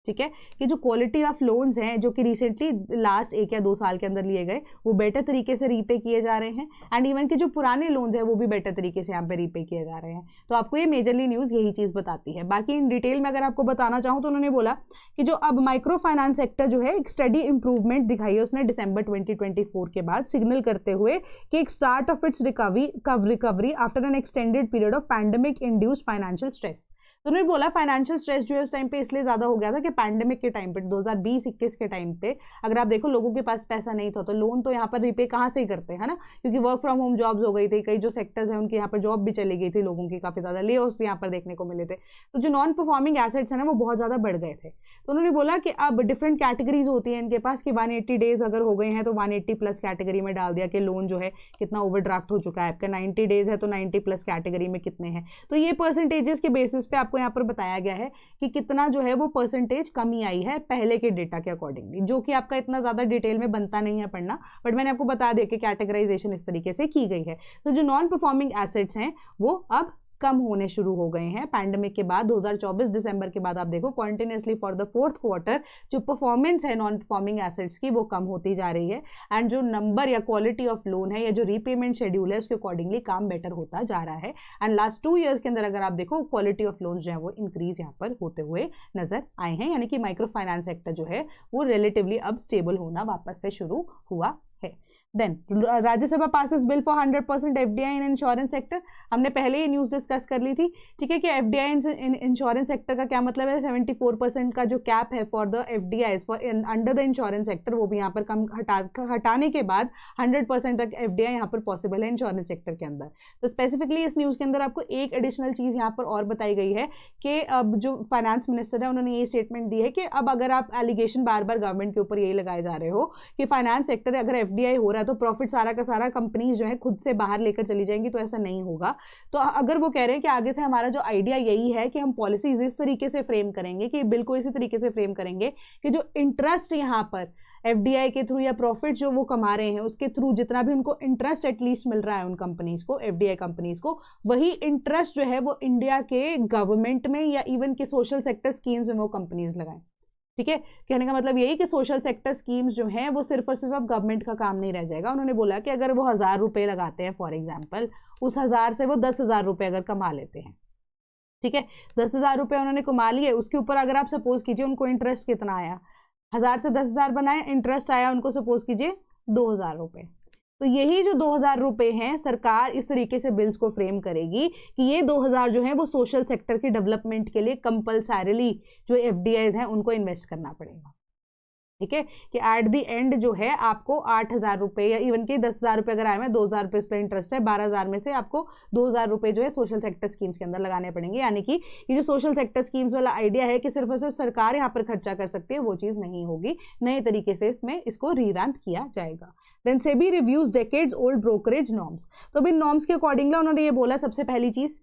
ठीक है। कि जो क्वालिटी ऑफ लोन्स हैं जो कि रिसेंटली लास्ट 1 या 2 साल के अंदर लिए गए वो बेटर तरीके से रीपे किए जा रहे हैं, एंड इवन के जो पुराने लोन्स हैं वो भी बेटर तरीके से यहाँ पे रीपे किए जा रहे हैं। तो आपको ये मेजरली न्यूज़ यही चीज़ बताती है। बाकी इन डिटेल में अगर आपको बताना चाहूँ तो उन्होंने बोला कि जो अब माइक्रो फाइनेंस सेक्टर जो है एक स्टडी इंप्रूवमेंट दिखाई है उसने दिसंबर 2024 के बाद, सिग्नल करते हुए कि एक start of its recovery after N extended period of pandemic induced financial stress. तो उन्होंने बोला फाइनेंशियल स्ट्रेस जो है उस टाइम पे इसलिए ज़्यादा हो गया था कि पैंडेमिक के टाइम पे 2020-21 के टाइम पे अगर आप देखो लोगों के पास पैसा नहीं था तो लोन तो यहाँ पर रीपे कहाँ से ही करते हैं, है ना, क्योंकि वर्क फ्रॉम होम जॉब्स हो गई थी, कई जो सेक्टर्स हैं उनकी यहाँ पर जॉब भी चली गई थी, लोगों की काफ़ी ज़्यादा ले ऑफ्स भी यहाँ पर देखने को मिले थे। तो जो नॉन परफॉर्मिंग एसेट्स हैं ना वो बहुत ज़्यादा बढ़ गए थे। तो उन्होंने बोला कि अब डिफरेंट कैटेगरीज होती हैं इनके पास कि 180 डेज अगर हो गए हैं तो 180+ कैटेगरी में डाल दिया कि लोन जो है कितना ओवरड्राफ्ट हो चुका है, आपका 90 डेज है तो 90+ कैटेगरी में कितने हैं। तो ये परसेंटेजेस के बेसिस पे आपको यहाँ पर बताया गया है कि कितना जो है वो परसेंटेज कमी आई है पहले के डेटा के अकॉर्डिंगली, जो कि आपका इतना ज़्यादा डिटेल में बनता नहीं है पढ़ना, बट मैंने आपको बता दिया कि कैटेगराइजेशन इस तरीके से की गई है। तो जो नॉन परफॉर्मिंग एसेट्स हैं वो अब कम होने शुरू हो गए हैं पैंडेमिक के बाद। 2024 दिसंबर के बाद आप देखो continuously for the fourth quarter जो परफॉर्मेंस है नॉन परफॉर्मिंग एसेट्स की वो कम होती जा रही है, एंड जो नंबर या क्वालिटी ऑफ लोन है या जो रीपेमेंट शेड्यूल है उसके अकॉर्डिंगली काम बेटर होता जा रहा है। एंड लास्ट 2 ईयर्स के अंदर अगर आप देखो क्वालिटी ऑफ लोन्स जो है वो इंक्रीज यहाँ पर होते हुए नजर आए हैं, यानी कि माइक्रो फाइनेंस सेक्टर जो है वो रिलेटिवली अब स्टेबल होना वापस से शुरू हुआ है। Then Rajya Sabha passes bill for 100% FDI in insurance sector. हमने पहले ये न्यूज़ डिस्कस कर ली थी, ठीक है, कि एफडीआई इन इंश्योरेंस सेक्टर का क्या मतलब है। 74% का जो कैप है for the FDI for under the insurance sector वो भी यहाँ पर कम हटाने के बाद 100% तक एफडीआई यहाँ पर पॉसिबल है इंश्योरेंस सेक्टर के अंदर। तो स्पेसिफिकली इस न्यूज़ के अंदर आपको एक एडिशनल चीज़ यहाँ पर और बताई गई है कि अब जो फाइनेंस मिनिस्टर है उन्होंने ये स्टेटमेंट दी है कि अब अगर आप एलिगेशन बार बार गवर्नमेंट के ऊपर यही लगाए जा रहे हो कि फाइनेंस सेक्टर अगर एफडीआई हो रहा है तो प्रॉफिट सारा का सारा कंपनीज जो है खुद से बाहर लेकर चली जाएंगी, तो ऐसा नहीं होगा। तो अगर वो कह रहे हैं कि आगे से हमारा जो आइडिया यही है कि हम पॉलिसीज इस तरीके से फ्रेम करेंगे कि बिल को इसी तरीके से फ्रेम करेंगे कि जो इंटरेस्ट यहाँ पर एफडीआई के थ्रू या प्रॉफिट जो वो कमा रहे हैं उसके थ्रू जितना भी उनको इंटरेस्ट एटलीस्ट मिल रहा है उन कंपनीज को, एफडीआई कंपनीज को, वही इंटरेस्ट जो है वो इंडिया के गवर्नमेंट में या इवन के सोशल सेक्टर स्कीम्स में वो कंपनीज लगाएं। ठीक है, कहने का मतलब यही कि सोशल सेक्टर स्कीम्स जो हैं वो सिर्फ और सिर्फ अब गवर्नमेंट का काम नहीं रह जाएगा। उन्होंने बोला कि अगर वो 1000 रुपये लगाते हैं फॉर एग्जांपल, उस 1000 से वो 10,000 रुपये अगर कमा लेते हैं, ठीक है, 10,000 रुपये उन्होंने कमा लिए, उसके ऊपर अगर आप सपोज कीजिए उनको इंटरेस्ट कितना आया, 1000 से 10,000 बनाए, इंटरेस्ट आया उनको सपोज कीजिए 2,000 रुपये। तो यही जो 2,000 रुपये हैं सरकार इस तरीके से बिल्स को फ्रेम करेगी कि ये 2,000 जो है वो सोशल सेक्टर की डेवलपमेंट के लिए कंपल्सरीली जो एफडीआईज हैं उनको इन्वेस्ट करना पड़ेगा। ठीक है, कि एट दी एंड जो है आपको 8,000 रुपये या इवन के 10,000 रुपये अगर आए हैं, 2,000 रुपये इस पर इंटरेस्ट है, 12,000 में से आपको 2,000 रुपये जो है सोशल सेक्टर स्कीम्स के अंदर लगाने पड़ेंगे। यानी कि ये जो सोशल सेक्टर स्कीम्स वाला आइडिया है कि सिर्फ और सिर्फ सरकार यहाँ पर खर्चा कर सकती है, वो चीज़ नहीं होगी, नए तरीके से इसमें इसको रीवैम्प किया जाएगा। Then SEBI reviews decades old brokerage norms. तो अभी नॉर्म्स के अकॉर्डिंगली उन्होंने ये बोला, सबसे पहली चीज़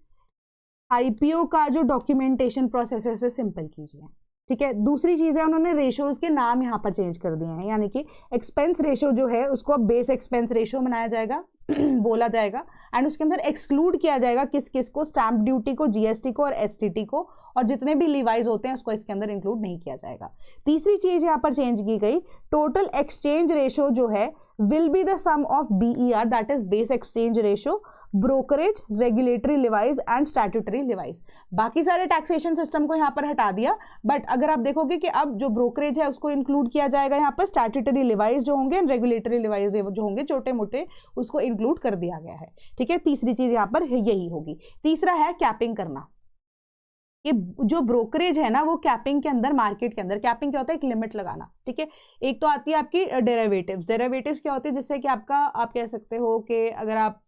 आईपीओ का जो डॉक्यूमेंटेशन प्रोसेस है उसे सिंपल कीजिए। ठीक है, दूसरी चीज़ है उन्होंने रेशोज के नाम यहाँ पर चेंज कर दिए हैं, यानी कि एक्सपेंस रेशो जो है उसको अब बेस एक्सपेंस रेशो बनाया जाएगा बोला जाएगा, एंड उसके अंदर एक्सक्लूड किया जाएगा किस किस को, स्टैंप ड्यूटी को, जीएसटी को और एसटीटी को, और जितने भी लीवाइज होते हैं उसको इसके अंदर इंक्लूड नहीं किया जाएगा। तीसरी चीज़ यहाँ पर चेंज की गई, टोटल एक्सचेंज रेशो जो है will be the sum of BER, that is base exchange ratio, brokerage, regulatory levies and statutory levies। बाकी सारे टैक्सेशन सिस्टम को यहाँ पर हटा दिया, बट अगर आप देखोगे कि अब जो ब्रोकरेज है उसको इंक्लूड किया जाएगा यहाँ पर, स्टैट्यूटरी लिवाइज जो होंगे, रेगुलेटरी लिवाइज जो होंगे छोटे मोटे, उसको इंक्लूड कर दिया गया है। ठीक है, तीसरी चीज यहाँ पर यही होगी। तीसरा है कैपिंग करना। ये जो ब्रोकरेज है ना वो कैपिंग के अंदर, मार्केट के अंदर कैपिंग क्या होता है, एक लिमिट लगाना। ठीक है, एक तो आती है आपकी डेरिवेटिव्स। डेरिवेटिव्स क्या होती है, जिससे कि आपका, आप कह सकते हो कि अगर आप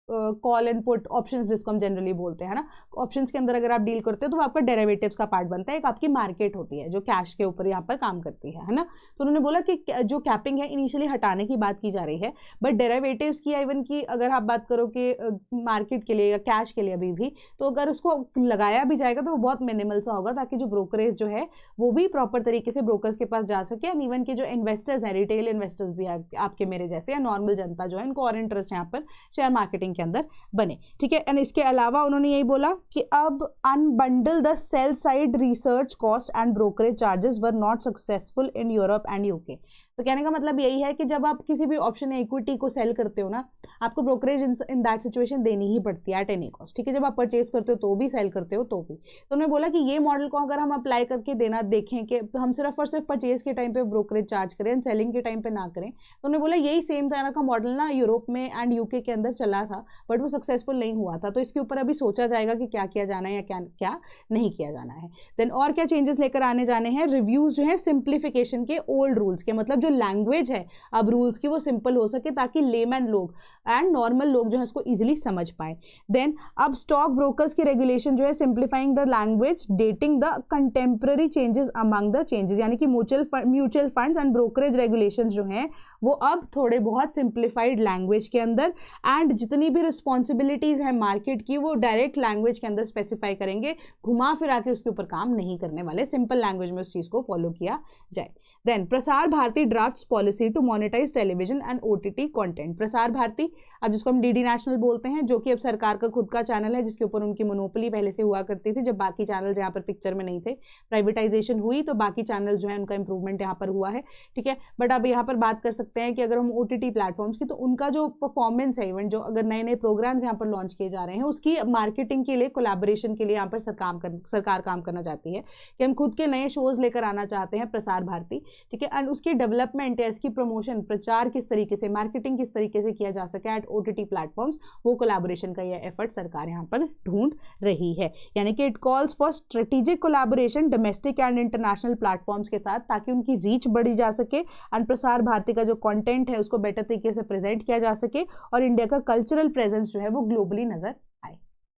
कॉल एंड पुट ऑप्शंस जिसको हम जनरली बोलते हैं ना, ऑप्शंस के अंदर अगर आप डील करते हो तो वो आपका डेरिवेटिव्स का पार्ट बनता है। एक आपकी मार्केट होती है जो कैश के ऊपर यहाँ पर काम करती है ना। तो उन्होंने बोला कि जो कैपिंग है इनिशियली हटाने की बात की जा रही है, बट डेरिवेटिव्स की इवन की अगर आप बात करो कि मार्केट के लिए या कैश के लिए अभी भी, तो अगर उसको लगाया भी जाएगा तो वो बहुत मिनिमल सा होगा, ताकि जो ब्रोकरेज जो है वो भी प्रॉपर तरीके से ब्रोकर्स के पास जा सके, एंड इवन के जो इन्वेस्टर्स हैं, रिटेल इन्वेस्टर्स भी आपके मेरे जैसे या नॉर्मल जनता जो है, इनको और इंटरेस्ट यहाँ पर शेयर मार्केटिंग के अंदर बने। ठीक है, एंड इसके अलावा उन्होंने यही बोला कि अब unbundle the sell side research cost and brokerage charges were not successful in Europe and UK. तो कहने का मतलब यही है कि जब आप किसी भी ऑप्शन या इक्विटी को सेल करते हो ना, आपको ब्रोकरेज इन दैट सिचुएशन देनी ही पड़ती है एट एनी कॉस्ट। ठीक है, जब आप परचेज करते हो तो भी, सेल करते हो तो भी। तो उन्होंने बोला कि ये मॉडल को अगर हम अप्लाई करके देना देखें कि हम सिर्फ और सिर्फ परचेज के टाइम पे ब्रोकरेज चार्ज करें एंड सेलिंग के टाइम पे ना करें, तो उन्होंने बोला यही सेम तरह का मॉडल ना यूरोप में एंड यूके के अंदर चला था, बट वो सक्सेसफुल नहीं हुआ था। तो इसके ऊपर अभी सोचा जाएगा कि क्या किया जाना है या क्या क्या नहीं किया जाना है। देन और क्या चेंजेस लेकर आने जाने हैं, रिव्यूज जो है सिंप्लीफिकेशन के ओल्ड रूल्स के, मतलब जो लैंग्वेज है अब रूल्स की वो सिंपल हो सके, ताकि लेमैन लोग एंड नॉर्मल लोग जो है इसको इजीली समझ पाए। देन अब स्टॉक ब्रोकर्स की रेगुलेशन जो है simplifying the language, dating the contemporary changes among the changes, यानी कि mutual funds and brokerage regulations जो हैं वो अब थोड़े बहुत सिंप्लीफाइड लैंग्वेज के अंदर, एंड जितनी भी रिस्पॉन्सिबिलिटीज है मार्केट की वो डायरेक्ट लैंग्वेज के अंदर स्पेसिफाई करेंगे, घुमा फिरा के उसके ऊपर काम नहीं करने वाले, सिंपल लैंग्वेज में उस चीज को फॉलो किया जाए। Then Prasar Bharati drafts policy to monetise television and OTT content. Prasar Bharati, अब जिसको हम डीडी नेशनल बोलते हैं, जो कि अब सरकार का खुद का चैनल है, जिसके ऊपर उनकी मोनोपोली पहले से हुआ करती थी, जब बाकी चैनल्स यहाँ पर पिक्चर में नहीं थे। प्राइवेटाइजेशन हुई तो बाकी चैनल जो है उनका इंप्रूवमेंट यहाँ पर हुआ है, ठीक है। बट अब यहाँ पर बात कर सकते हैं कि अगर हम ओटीटी प्लेटफॉर्म्स की, तो उनका जो परफॉर्मेंस है, इवन जो अगर नए नए प्रोग्राम्स यहाँ पर लॉन्च किए जा रहे हैं, उसकी मार्केटिंग के लिए, कोलैबोरेशन के लिए यहाँ पर सरकार काम करना चाहती है कि हम खुद के नए शोज लेकर आना चाहते हैं प्रसार भारती, ठीक है। एंड उसकी डेवलपमेंट या इसकी प्रमोशन, प्रचार किस तरीके से, मार्केटिंग किस तरीके से किया जा सके एट ओटीटी प्लेटफॉर्म्स, वो कोलैबोरेशन का ये एफर्ट सरकार यहाँ पर ढूंढ रही है। यानी कि it calls for strategic collaboration domestic and international platforms के साथ, ताकि उनकी रीच बढ़ी जा सके एंड प्रसार भारती का जो कंटेंट है उसको बेटर तरीके से प्रेजेंट किया जा सके और इंडिया का कल्चरल प्रेजेंस जो है वो ग्लोबली नजर आए,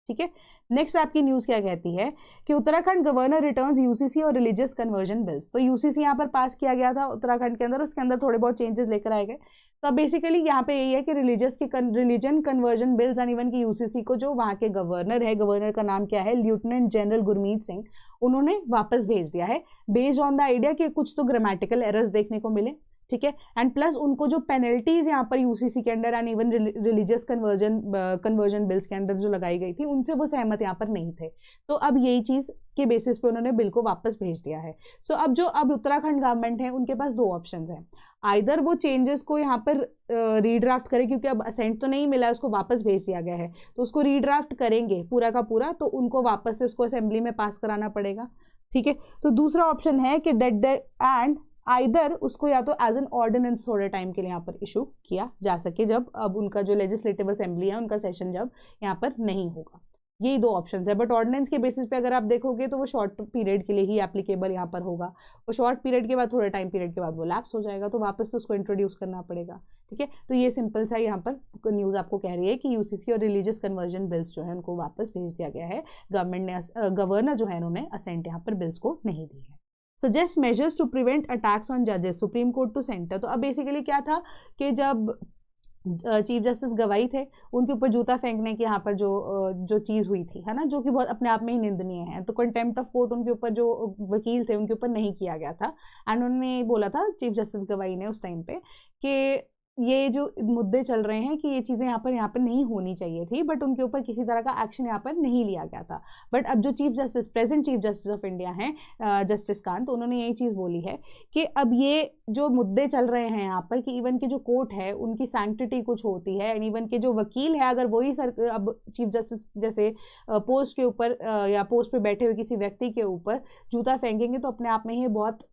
ठीक है। नेक्स्ट आपकी न्यूज क्या कहती है कि उत्तराखंड गवर्नर रिटर्न्स यूसीसी और रिलीजियस कन्वर्जन बिल्स। तो यूसीसी यहाँ पर पास किया गया था उत्तराखंड के अंदर, उसके अंदर थोड़े बहुत चेंजेस लेकर आए गए। तो अब बेसिकली यहाँ पे यही है कि religion conversion bills and even की यूसीसी को जो वहाँ के गवर्नर है, गवर्नर का नाम क्या है, लेफ्टिनेंट जनरल गुरमीत सिंह, उन्होंने वापस भेज दिया है बेस्ड ऑन द आइडिया कि कुछ तो ग्रामेटिकल एरर्स देखने को मिले, ठीक है। एंड प्लस उनको जो पेनल्टीज यहाँ पर यूसीसी के under and even religious conversion bills के अंडर जो लगाई गई थी, उनसे वो सहमत यहाँ पर नहीं थे। तो अब यही चीज के बेसिस पे उन्होंने बिल को वापस भेज दिया है। सो अब उत्तराखंड गवर्नमेंट है, उनके पास दो ऑप्शंस हैं। आइदर वो चेंजेस को यहाँ पर रीड्राफ्ट करे, क्योंकि अब असेंट तो नहीं मिला है, उसको वापस भेज दिया गया है, तो उसको रीड्राफ्ट करेंगे पूरा का पूरा, तो उनको वापस से उसको असेंबली में पास कराना पड़ेगा, ठीक है। तो दूसरा ऑप्शन है कि एंड आइदर उसको या तो एज एन ऑर्डिनेंस थोड़े टाइम के लिए यहाँ पर इशू किया जा सके, जब अब उनका जो लेजिस्लेटिव असेंबली है उनका सेशन जब यहाँ पर नहीं होगा। यही दो ऑप्शंस है। बट ऑर्डिनेंस के बेसिस पे अगर आप देखोगे तो वो शॉर्ट पीरियड के लिए ही एप्लीकेबल यहाँ पर होगा। वो शॉर्ट पीरियड के बाद, थोड़े टाइम पीरियड के बाद वो लैप्स हो जाएगा, तो वापस से उसको इंट्रोड्यूस करना पड़ेगा, ठीक है। तो ये सिंपल सा यहाँ पर न्यूज़ आपको कह रही है कि यूसीसी और रिलीजियस कन्वर्जन बिल्स जो है उनको वापस भेज दिया गया है। गवर्नमेंट ने, गवर्नर जो है उन्होंने असेंट यहाँ पर बिल्स को नहीं दी है। Suggest measures to prevent attacks on जजेस, सुप्रीम कोर्ट टू सेंटर। तो अब बेसिकली क्या था कि जब चीफ जस्टिस गवाही थे, उनके ऊपर जूता फेंकने की यहाँ पर जो चीज़ हुई थी, है ना, जो कि बहुत अपने आप में ही निंदनीय है, तो कंटेम्प्ट ऑफ कोर्ट उनके ऊपर जो वकील थे उनके ऊपर नहीं किया गया था। एंड उन्होंने बोला था, चीफ जस्टिस गवाही ने उस टाइम पे, कि ये जो मुद्दे चल रहे हैं कि ये चीज़ें यहाँ पर नहीं होनी चाहिए थी, बट उनके ऊपर किसी तरह का एक्शन यहाँ पर नहीं लिया गया था। बट अब जो present chief justice of India हैं, जस्टिस कांत, तो उन्होंने यही चीज़ बोली है कि अब ये जो मुद्दे चल रहे हैं यहाँ पर, कि इवन की जो कोर्ट है उनकी सैंक्टिटी कुछ होती है, एंड इवन के जो वकील है, अगर वही अब चीफ जस्टिस जैसे पोस्ट के ऊपर या पोस्ट पे बैठे हुए किसी व्यक्ति के ऊपर जूता फेंकेंगे, तो अपने आप में ही बहुत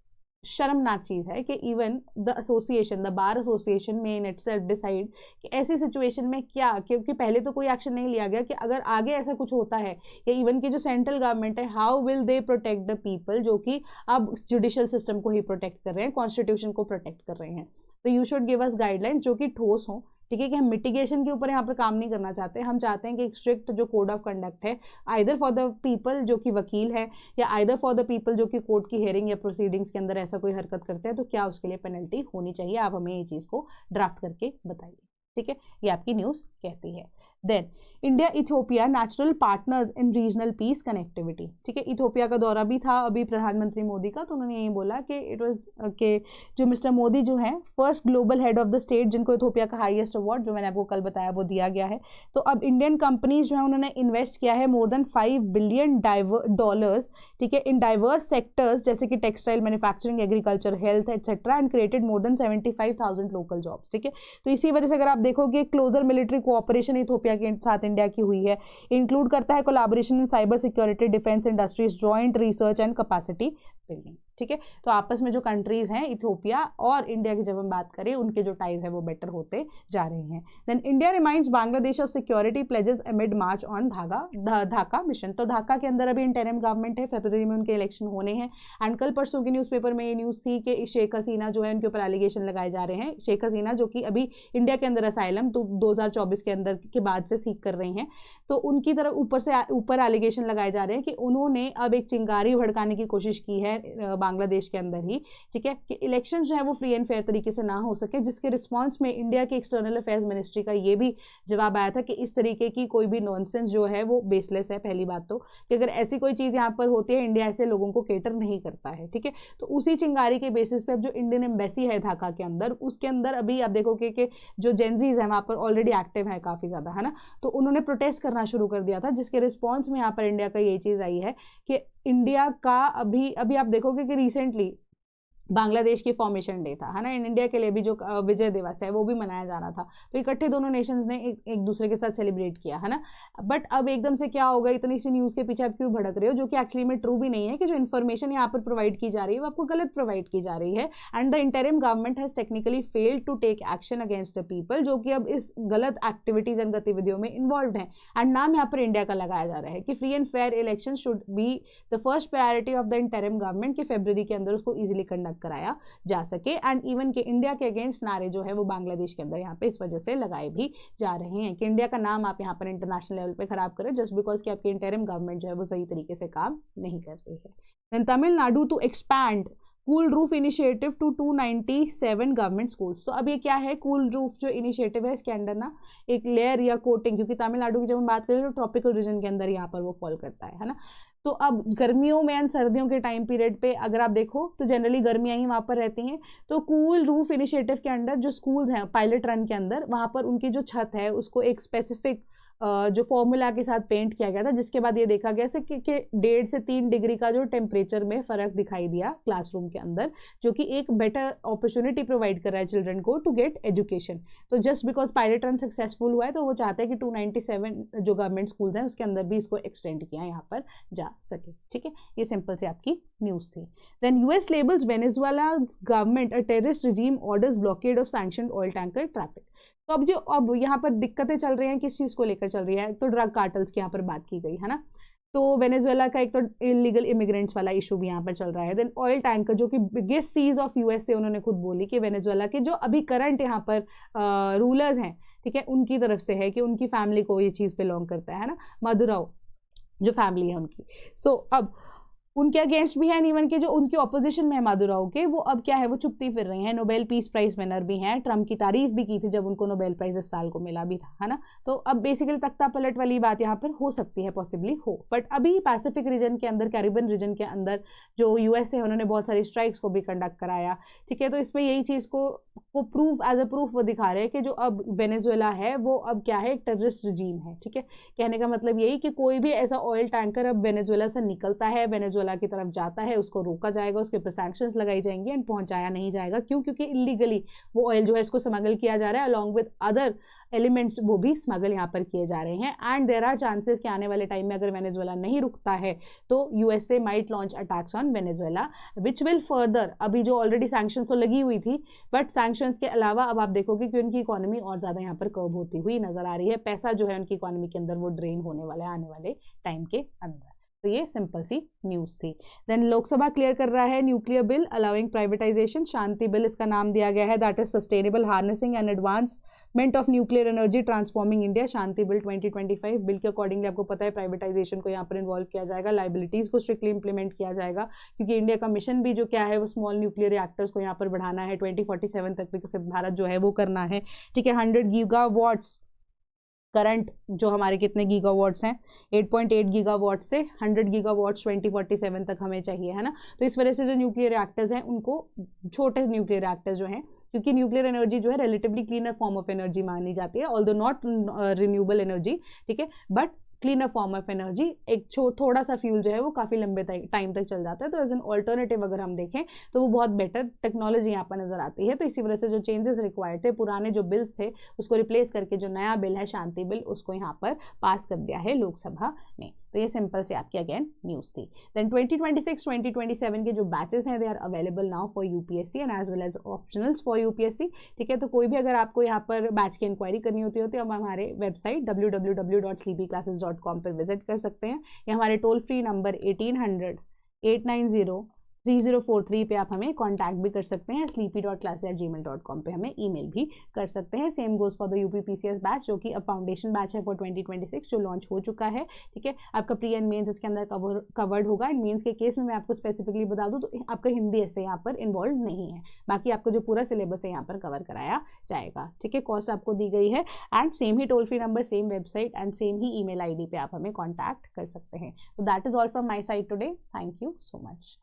शर्मनाक चीज़ है कि even the association, the bar association में इन इटसेल्फ डिसाइड कि ऐसी सिचुएशन में क्या, क्योंकि पहले तो कोई एक्शन नहीं लिया गया, कि अगर आगे ऐसा कुछ होता है, या इवन की जो सेंट्रल गवर्नमेंट है, how will they protect the people, जो कि अब जुडिशियल सिस्टम को ही प्रोटेक्ट कर रहे हैं, कॉन्स्टिट्यूशन को प्रोटेक्ट कर रहे हैं। तो you should give us guidelines जो कि ठोस हों, ठीक है, कि हम मिटिगेशन के ऊपर यहाँ पर काम नहीं करना चाहते। हम चाहते हैं कि एक स्ट्रिक्ट जो कोड ऑफ कंडक्ट है, आइदर फॉर द पीपल जो कि वकील है, या आइदर फॉर द पीपल जो कि कोर्ट की हेयरिंग या प्रोसीडिंग्स के अंदर ऐसा कोई हरकत करते हैं, तो क्या उसके लिए पेनल्टी होनी चाहिए, आप हमें ये चीज़ को ड्राफ्ट करके बताइए, ठीक है। ये आपकी न्यूज़ कहती है। Then India Ethiopia natural partners in regional peace connectivity, ठीक है। इथियोपिया का दौरा भी था अभी प्रधानमंत्री मोदी का, तो उन्होंने यही बोला कि इट वाज के जो मिस्टर मोदी जो है first global head of the state, जिनको इथियोपिया का हाईएस्ट अवार्ड जो मैंने आपको कल बताया वो दिया गया है। तो अब इंडियन कंपनीज जो है उन्होंने इन्वेस्ट किया है मोर देन $5 बिलियन, ठीक है, इन डाइवर्स सेक्टर्स जैसे कि textile, manufacturing, agriculture, health etcetera, and created more than 75,000 local jobs, ठीक है। तो इसी वजह से अगर आप देखोगे क्लोजर मिलिट्री कोऑपरेशन इथियोपिया के साथ इंडिया की हुई है, इंक्लूड करता है collaboration in cyber security, defence industries, joint research and capacity building, ठीक है। तो आपस में जो कंट्रीज हैं इथियोपिया और इंडिया की जब हम बात करें, उनके जो टाइज है वो बेटर होते जा रहे हैं। Then India reminds Bangladesh of security pledges amid march on Dhaka mission. तो ढाका के अंदर अभी इंटरिम गवर्नमेंट है, फरवरी में उनके इलेक्शन होने हैं। एंड कल परसों के न्यूज़पेपर में ये न्यूज़ थी कि शेख हसीना जो है उनके ऊपर एलिगेशन लगाए जा रहे हैं। शेख हसीना जो कि अभी इंडिया के अंदर असाइलम 2024 के अंदर के बाद से सीख कर रही हैं, तो उनकी तरफ ऊपर एलिगेशन लगाए जा रहे हैं कि उन्होंने अब एक चिंगारी भड़काने की कोशिश की है बांग्लादेश के अंदर ही, ठीक है, कि इलेक्शन जो है वो फ्री एंड फेयर तरीके से ना हो सके, जिसके रिस्पॉन्स में इंडिया की एक्सटर्नल अफेयर्स मिनिस्ट्री का ये भी जवाब आया था कि इस तरीके की कोई भी नॉनसेंस जो है वो बेसलेस है। पहली बात तो कि अगर ऐसी कोई चीज़ यहाँ पर होती है, इंडिया ऐसे लोगों को केटर नहीं करता है, ठीक है। तो उसी चिंगारी के बेसिस पे अब जो इंडियन एम्बेसी है ढाका के अंदर, उसके अंदर अभी आप देखोगे कि जो जेंजीज है वहाँ पर ऑलरेडी एक्टिव है काफ़ी ज़्यादा, है ना। तो उन्होंने प्रोटेस्ट करना शुरू कर दिया था, जिसके रिस्पॉन्स में यहाँ पर इंडिया का ये चीज़ आई है कि इंडिया का अभी अभी आप देखोगे कि रिसेंटली बांग्लादेश की फॉर्मेशन डे था, है ना। इंडिया के लिए भी जो विजय दिवस है वो भी मनाया जा रहा था, तो इकट्ठे दोनों नेशंस ने एक दूसरे के साथ सेलिब्रेट किया, है ना। बट अब एकदम से क्या होगा, इतनी सी न्यूज़ के पीछे आप क्यों भड़क रहे हो, जो कि एक्चुअली में ट्रू भी नहीं है, कि जो इन्फॉर्मेशन यहाँ पर प्रोवाइड की जा रही है वो आपको गलत प्रोवाइड की जा रही है। And the interim government has technically failed to take action against the people, जो कि अब इस गलत एक्टिविटीज़ एंड गतिविधियों में इन्वॉल्व हैं। एंड नाम यहाँ पर इंडिया का लगाया जा रहा है कि free and fair election should be the first priority of the interim government, कि फरवरी के अंदर उसको ईजिली कंडक्ट कराया जा सके। एंड इवन के इंडिया के अगेंस्ट नारे जो है वो बांग्लादेश के अंदर यहाँ पे इस वजह से लगाए भी जा रहे हैं कि इंडिया का नाम आप यहाँ पर इंटरनेशनल लेवल पे खराब करें, जस्ट बिकॉज कि आपकी इंटरिम गवर्नमेंट जो है वो सही तरीके से काम नहीं कर रही है। Then Tamil Nadu to expand cool roof initiative to 297 government schools. तो अब ये क्या है, कूल रूफ जो इनिशिएटिव है, इसके अंडर ना एक लेयर या कोटिंग, क्योंकि तमिलनाडु की जब हम बात करें तो ट्रॉपिकल रीजन के अंदर यहाँ पर वो फॉल करता है ना। तो अब गर्मियों में एंड सर्दियों के टाइम पीरियड पे अगर आप देखो तो जनरली गर्मियाँ ही वहाँ पर रहती हैं। तो कूल रूफ इनिशिएटिव के अंडर जो स्कूल्स हैं पायलट रन के अंदर, वहाँ पर उनकी जो छत है उसको एक स्पेसिफिक जो फॉर्मूला के साथ पेंट किया गया था, जिसके बाद ये देखा गया कि 1.5 से 3 डिग्री का जो टेम्परेचर में फ़र्क दिखाई दिया क्लासरूम के अंदर, जो कि एक बेटर अपॉर्चुनिटी प्रोवाइड कर रहा है चिल्ड्रन को टू गेट एजुकेशन। तो just because pilot run successful हुआ है तो वो चाहते हैं कि 297 जो गवर्नमेंट स्कूल्स हैं उसके अंदर भी इसको एक्सटेंड किया यहाँ पर जा सके, ठीक है। ये सिंपल से आपकी न्यूज़ थी। Then US labels Venezuela government a terrorist regime, orders blockade of sanctioned oil tanker traffic. तो अब यहाँ पर दिक्कतें चल रही हैं, किस चीज़ को लेकर चल रही है, तो ड्रग कार्टल्स की यहाँ पर बात की गई, है ना। तो वेनेजुएला का एक तो इलीगल इमिग्रेंट्स वाला इशू भी यहाँ पर चल रहा है। देन ऑयल टैंकर जो कि बिगेस्ट सीज ऑफ यूएस से, उन्होंने खुद बोली कि वेनेजुएला के जो अभी करंट यहाँ पर रूलर्स हैं, ठीक है, उनकी तरफ से है कि उनकी फैमिली को ये चीज़ बिलोंग करता है ना, मदुराओ जो फैमिली है उनकी। सो अब उनके अगेंस्ट भी है, इवन के जो उनकी ऑपोजिशन में है मादुराओ के, वो अब क्या है, वो चुपती फिर रही हैं। नोबेल पीस प्राइज विनर भी हैं, ट्रम्प की तारीफ भी की थी जब उनको नोबेल प्राइज इस साल को मिला भी था, है ना। तो अब बेसिकली तख्ता पलट वाली बात यहाँ पर हो सकती है, पॉसिबली हो। बट अभी पैसिफिक रीजन के अंदर, कैरिबियन रीजन के अंदर जो यूएस है उन्होंने बहुत सारी स्ट्राइक्स को भी कंडक्ट कराया, ठीक है। तो इसमें यही चीज़ को प्रूफ एज अ प्रूफ वो दिखा रहे हैं कि जो अब वेनेजुएला है वो अब क्या है, एक टेररिस्ट रिजीम है, ठीक है। कहने का मतलब यही कि कोई भी ऐसा ऑयल टैंकर अब वेनेजुएला से निकलता है, वेनेजुएला की तरफ जाता है, उसको रोका जाएगा, उसके ऊपर सैंक्शंस लगाई जाएंगी एंड पहुंचाया नहीं जाएगा। क्यों? क्योंकि इलीगली वो ऑयल जो है इसको स्मगल किया जा रहा है, अलॉन्ग विद अदर एलिमेंट्स वो भी स्मगल यहाँ पर किए जा रहे हैं। एंड देयर आर चांसेस कि आने वाले टाइम में अगर वेनेजुएला नहीं रुकता है तो USA might launch attacks on Venezuela, which will further, अभी जो ऑलरेडी सैंक्शंस तो लगी हुई थी, बट सैंक्शंस के अलावा अब आप देखोगे कि उनकी इकोनॉमी और ज़्यादा यहाँ पर कर्व होती हुई नजर आ रही है। पैसा जो है उनकी इकोनॉमी के अंदर वो ड्रेन होने वाला है आने वाले टाइम के अंदर। तो ये सिंपल सी न्यूज़ थी। देन लोकसभा क्लियर कर रहा है न्यूक्लियर बिल अलाउइंग प्राइवेटाइजेशन, शांति बिल इसका नाम दिया गया है, that is sustainable harnessing and advancement of nuclear energy transforming India, Shanti bill 2025। Bill के अकॉर्डिंगली आपको पता है प्राइवेटाइजेशन को यहाँ पर इन्वॉल्व किया जाएगा, लाइबिलिटीज़ को स्ट्रिक्टली इंप्लीमेंट किया जाएगा, क्योंकि इंडिया का मिशन भी जो क्या है वो स्मॉल न्यूक्लियर रिएक्टर्स को यहाँ पर बढ़ाना है, 2047 तक विकसित भारत जो है वो करना है, ठीक है। 100 गीगावाट्स करंट जो हमारे कितने गीगावाट्स हैं, 8.8 गीगावाट से 100 गीगावाट्स 2047 तक हमें चाहिए, है ना। तो इस वजह से जो न्यूक्लियर रिएक्टर्स हैं उनको, छोटे न्यूक्लियर रिएक्टर्स जो हैं, क्योंकि न्यूक्लियर एनर्जी जो है relatively cleaner form of energy मानी जाती है, ऑल्दो नॉट रिन्यूएबल एनर्जी, ठीक है, but cleaner form of energy, एक थोड़ा सा फ्यूल जो है वो काफ़ी लंबे टाइम तक चल जाता है। तो एज एन ऑल्टरनेटिव अगर हम देखें तो वो बहुत बेटर टेक्नोलॉजी यहाँ पर नजर आती है। तो इसी वजह से जो चेंजेस रिक्वायर्ड थे, पुराने जो बिल्स थे उसको रिप्लेस करके जो नया बिल है शांति बिल, उसको यहाँ पर पास कर दिया है लोकसभा ने। तो ये सिंपल से आपकी अगेन न्यूज़ थी। देन 2026-2027 के जो बैचेस हैं they are available now for UPSC and as well as optionals for UPSC, ठीक है। तो कोई भी अगर आपको यहाँ पर बैच की इंक्वायरी करनी होती है तो हम हमारे वेबसाइट www.sleepyclasses.com पर विजिट कर सकते हैं, या हमारे टोल फ्री नंबर 1800-890 3043 पे आप हमें कॉन्टैक्ट भी कर सकते हैं, sleepy.class@gmail.com पे हमें ईमेल भी कर सकते हैं। Same goes for the UPPCS batch, जो कि अब फाउंडेशन बैच है फॉर 2026, जो लॉन्च हो चुका है। ठीक है, आपका प्री एंड मेंस इसके अंदर कवर्ड होगा। एंड मेंस के केस में मैं आपको स्पेसिफिकली बता दूं तो आपका हिंदी ऐसे यहाँ पर इन्वॉल्व नहीं है, बाकी आपका जो पूरा सिलेबस है यहाँ पर कवर कराया जाएगा। ठीक है, कॉस्ट आपको दी गई है and same he toll free number, same website and same he email ID पे आप हमें कॉन्टैक्ट कर सकते हैं। तो that is all from my side today. Thank you so much.